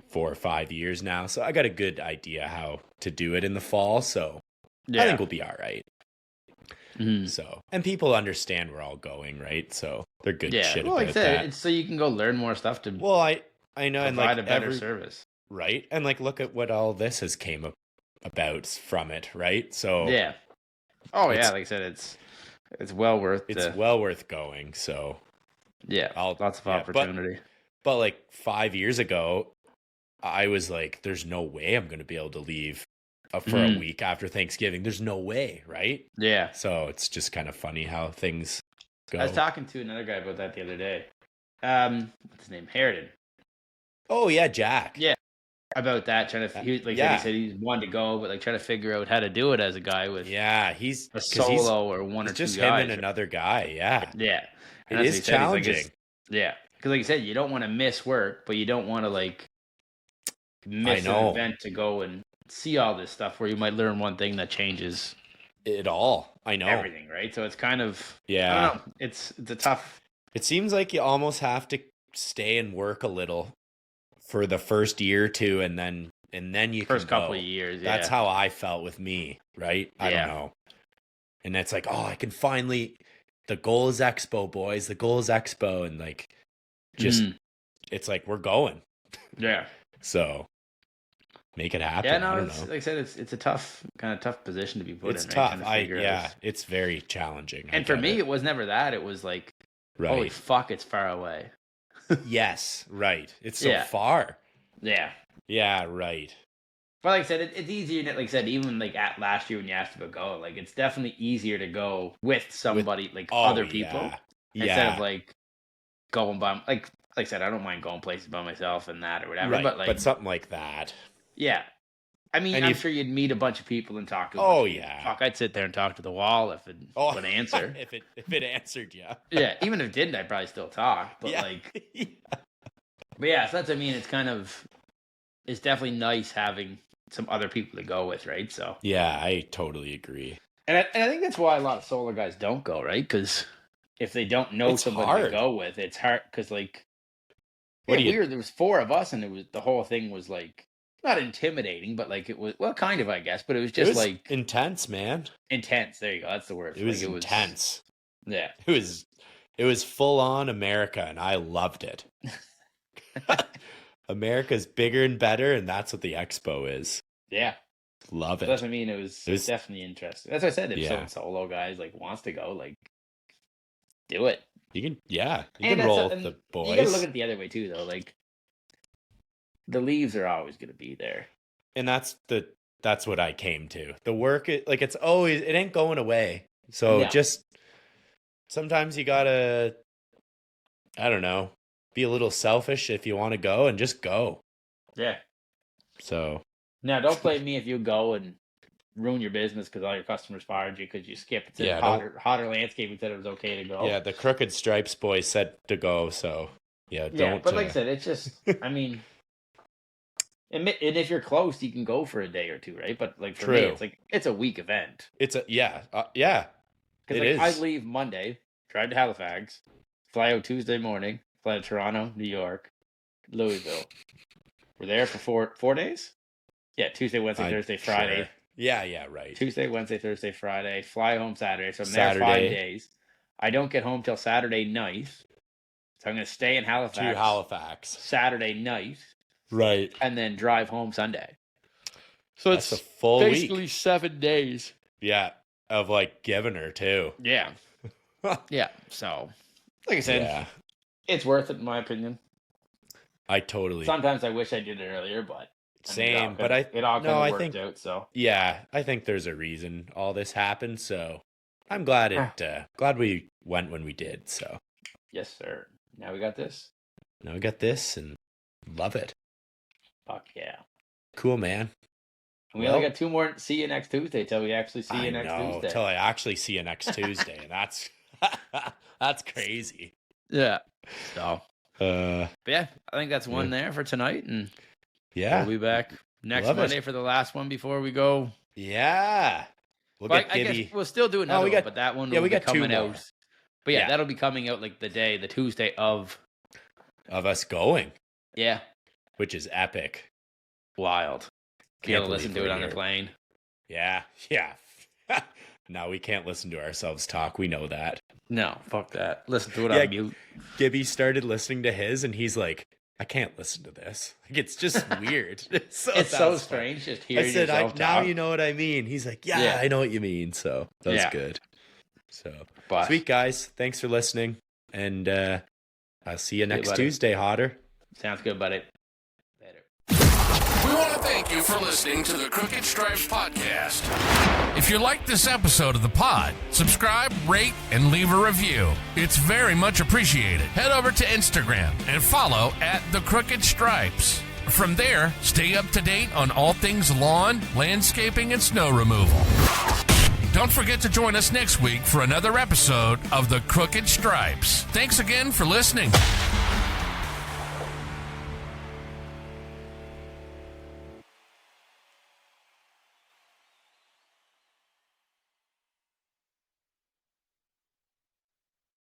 4 or 5 years now, so I got a good idea how to do it in the fall. So Yeah. I think we'll be all right. Mhm. So, and people understand we're all going, right? So they're good Yeah. shit Well, about like I said, that. it's so you can go learn more stuff to Well, I know, and provide like a better service. right, and like look at what all this has came about from it, right? So Yeah. Oh yeah, it's- like I said, it's well worth. it's well worth going. So yeah, lots of opportunity. But like 5 years ago, I was like, "There's no way I'm going to be able to leave for a week after Thanksgiving. There's no way, right?" Yeah. So it's just kind of funny how things go. I was talking to another guy about that the other day. What's his name? Harridan. Oh yeah, Jack. Yeah. About that, trying to he said he's wanted to go, but like trying to figure out how to do it as a guy with he's a solo or one or two just guys. him and another guy. Yeah, Yeah. it And that's what is he said. He's like, challenging. yeah, because like you said, you don't want to miss work, but you don't want to like miss an event to go and see all this stuff where you might learn one thing that changes It all. I know everything, right? So it's kind of I Yeah, don't know. It's a tough. it seems like you almost have to stay and work a little for the first year or two, and then you First can couple go. of years, That's how I felt with me, right? I Yeah. don't know. And it's like, oh, I can finally. The goal is Expo, boys. The goal is Expo, and like, just it's like we're going. Yeah. So make it happen. Yeah, no, I don't it's, know. like I said, it's a tough position to be put It's in. Right? tough. Trying to figure out this. It's very challenging. I And for get me, it. it was never that. It was like, Right. holy fuck, it's far away. Yes, right. It's so Yeah. far. Yeah. Yeah, right. But like I said, it's easier. Like I said, even like at last year when you asked about going, like it's definitely easier to go with somebody, like other people, instead of like going by. Like I said, I don't mind going places by myself and that or whatever. right. But like, something like that. yeah. I mean, And I'm you- sure you'd meet a bunch of people and talk to. Oh, yeah. Fuck, I'd sit there and talk to the wall if it would answer. if it answered you. Yeah, even if it didn't, I'd probably still talk. But Yeah. like, but yeah, so that's what I mean. It's definitely nice having some other people to go with, right? So Yeah, I totally agree. and I think that's why a lot of solo guys don't go, right? Because if they don't know It's somebody hard. to go with, it's hard. Because like, What do you- weird. There was 4 of us, and it was the whole thing was like not intimidating, but like it was kind of, I guess. But it was just it was like intense, man. intense. There you go. That's the word. It was Like, intense. Yeah. It was full on America, and I loved it. America's bigger and better, and that's what the expo is. Yeah. Love That's it. what I mean. It was It was- definitely interesting. That's what I said. If Yeah. some solo guys like wants to go, like do it. You can, you And can that's roll a- with the You gotta boys, look at it the other way too, though. Like the leaves are always gonna be there. and that's what I came to. The work, it's always, it ain't going away. So No. just sometimes you gotta, I don't know, be a little selfish if you want to go and just go. Yeah. So Now, don't blame me if you go and ruin your business because all your customers fired you because you skipped to Yeah, hotter landscaping, said it was okay to go. yeah, the Crooked Stripes boys said to go. So yeah, Yeah, don't. but like I said, it's just, I mean, and if you're close, you can go for a day or two, right? But like for me, True. it's like it's a week event. It's yeah. Because It like, is. I leave Monday, drive to Halifax, fly out Tuesday morning, fly to Toronto, New York, Louisville. We're there for 4 days? Yeah, Tuesday, Wednesday, Thursday, Friday. Sure. Yeah, right. Tuesday, Wednesday, Thursday, Friday. Fly home Saturday. So I'm Saturday. there 5 days. I don't get home till Saturday night. So I'm going to stay in To Halifax. Saturday night Right. and then drive home Sunday. So That's it's a full basically week. 7 days. Yeah, of like giving her too. Yeah. Yeah. So, like I said, Yeah, it's worth it in my opinion. I totally Sometimes I wish I did it earlier, but same. But it all kind of worked think out. So yeah, I think there's a reason all this happened. So I'm glad glad we went when we did. So yes, sir. Now we got this. now we got this and love it. Fuck yeah. Cool, man. And we only got 2 more. See you next Tuesday till we actually see you next Tuesday. Till I actually see you next Tuesday, and that's crazy. Yeah. So, But yeah, I think that's one there for tonight, and yeah, we'll be back next Love it. Monday for the last one before we go. yeah. We'll But get I Gibby. guess we'll still do another we one, got- but that one yeah, will we be got 2 coming more. out. But yeah, Yeah. that'll be coming out like the Tuesday of. Of us going, Yeah. which is epic. Wild. Be able to listen to we're it on the here. plane. Yeah. No, we can't listen to ourselves talk. We know that. No, fuck that. Listen to it Yeah, on mute. Gibby started listening to his, and he's like, "I can't listen to this. Like, it's just weird." So It's that so was fun. strange just I hearing said, yourself "Now talk. you know what I mean." He's like, "Yeah, Yeah. I know what you mean." So that was Yeah. good. So But sweet guys, thanks for listening, and I'll see you next buddy. Tuesday, Hodder. sounds good, buddy. Later. We want to thank you for listening to the Crooked Stripes podcast. If you liked this episode of the pod, subscribe, rate, and leave a review. It's very much appreciated. Head over to Instagram and follow at the Crooked Stripes. From there, stay up to date on all things lawn, landscaping, and snow removal. Don't forget to join us next week for another episode of the Crooked Stripes. Thanks again for listening.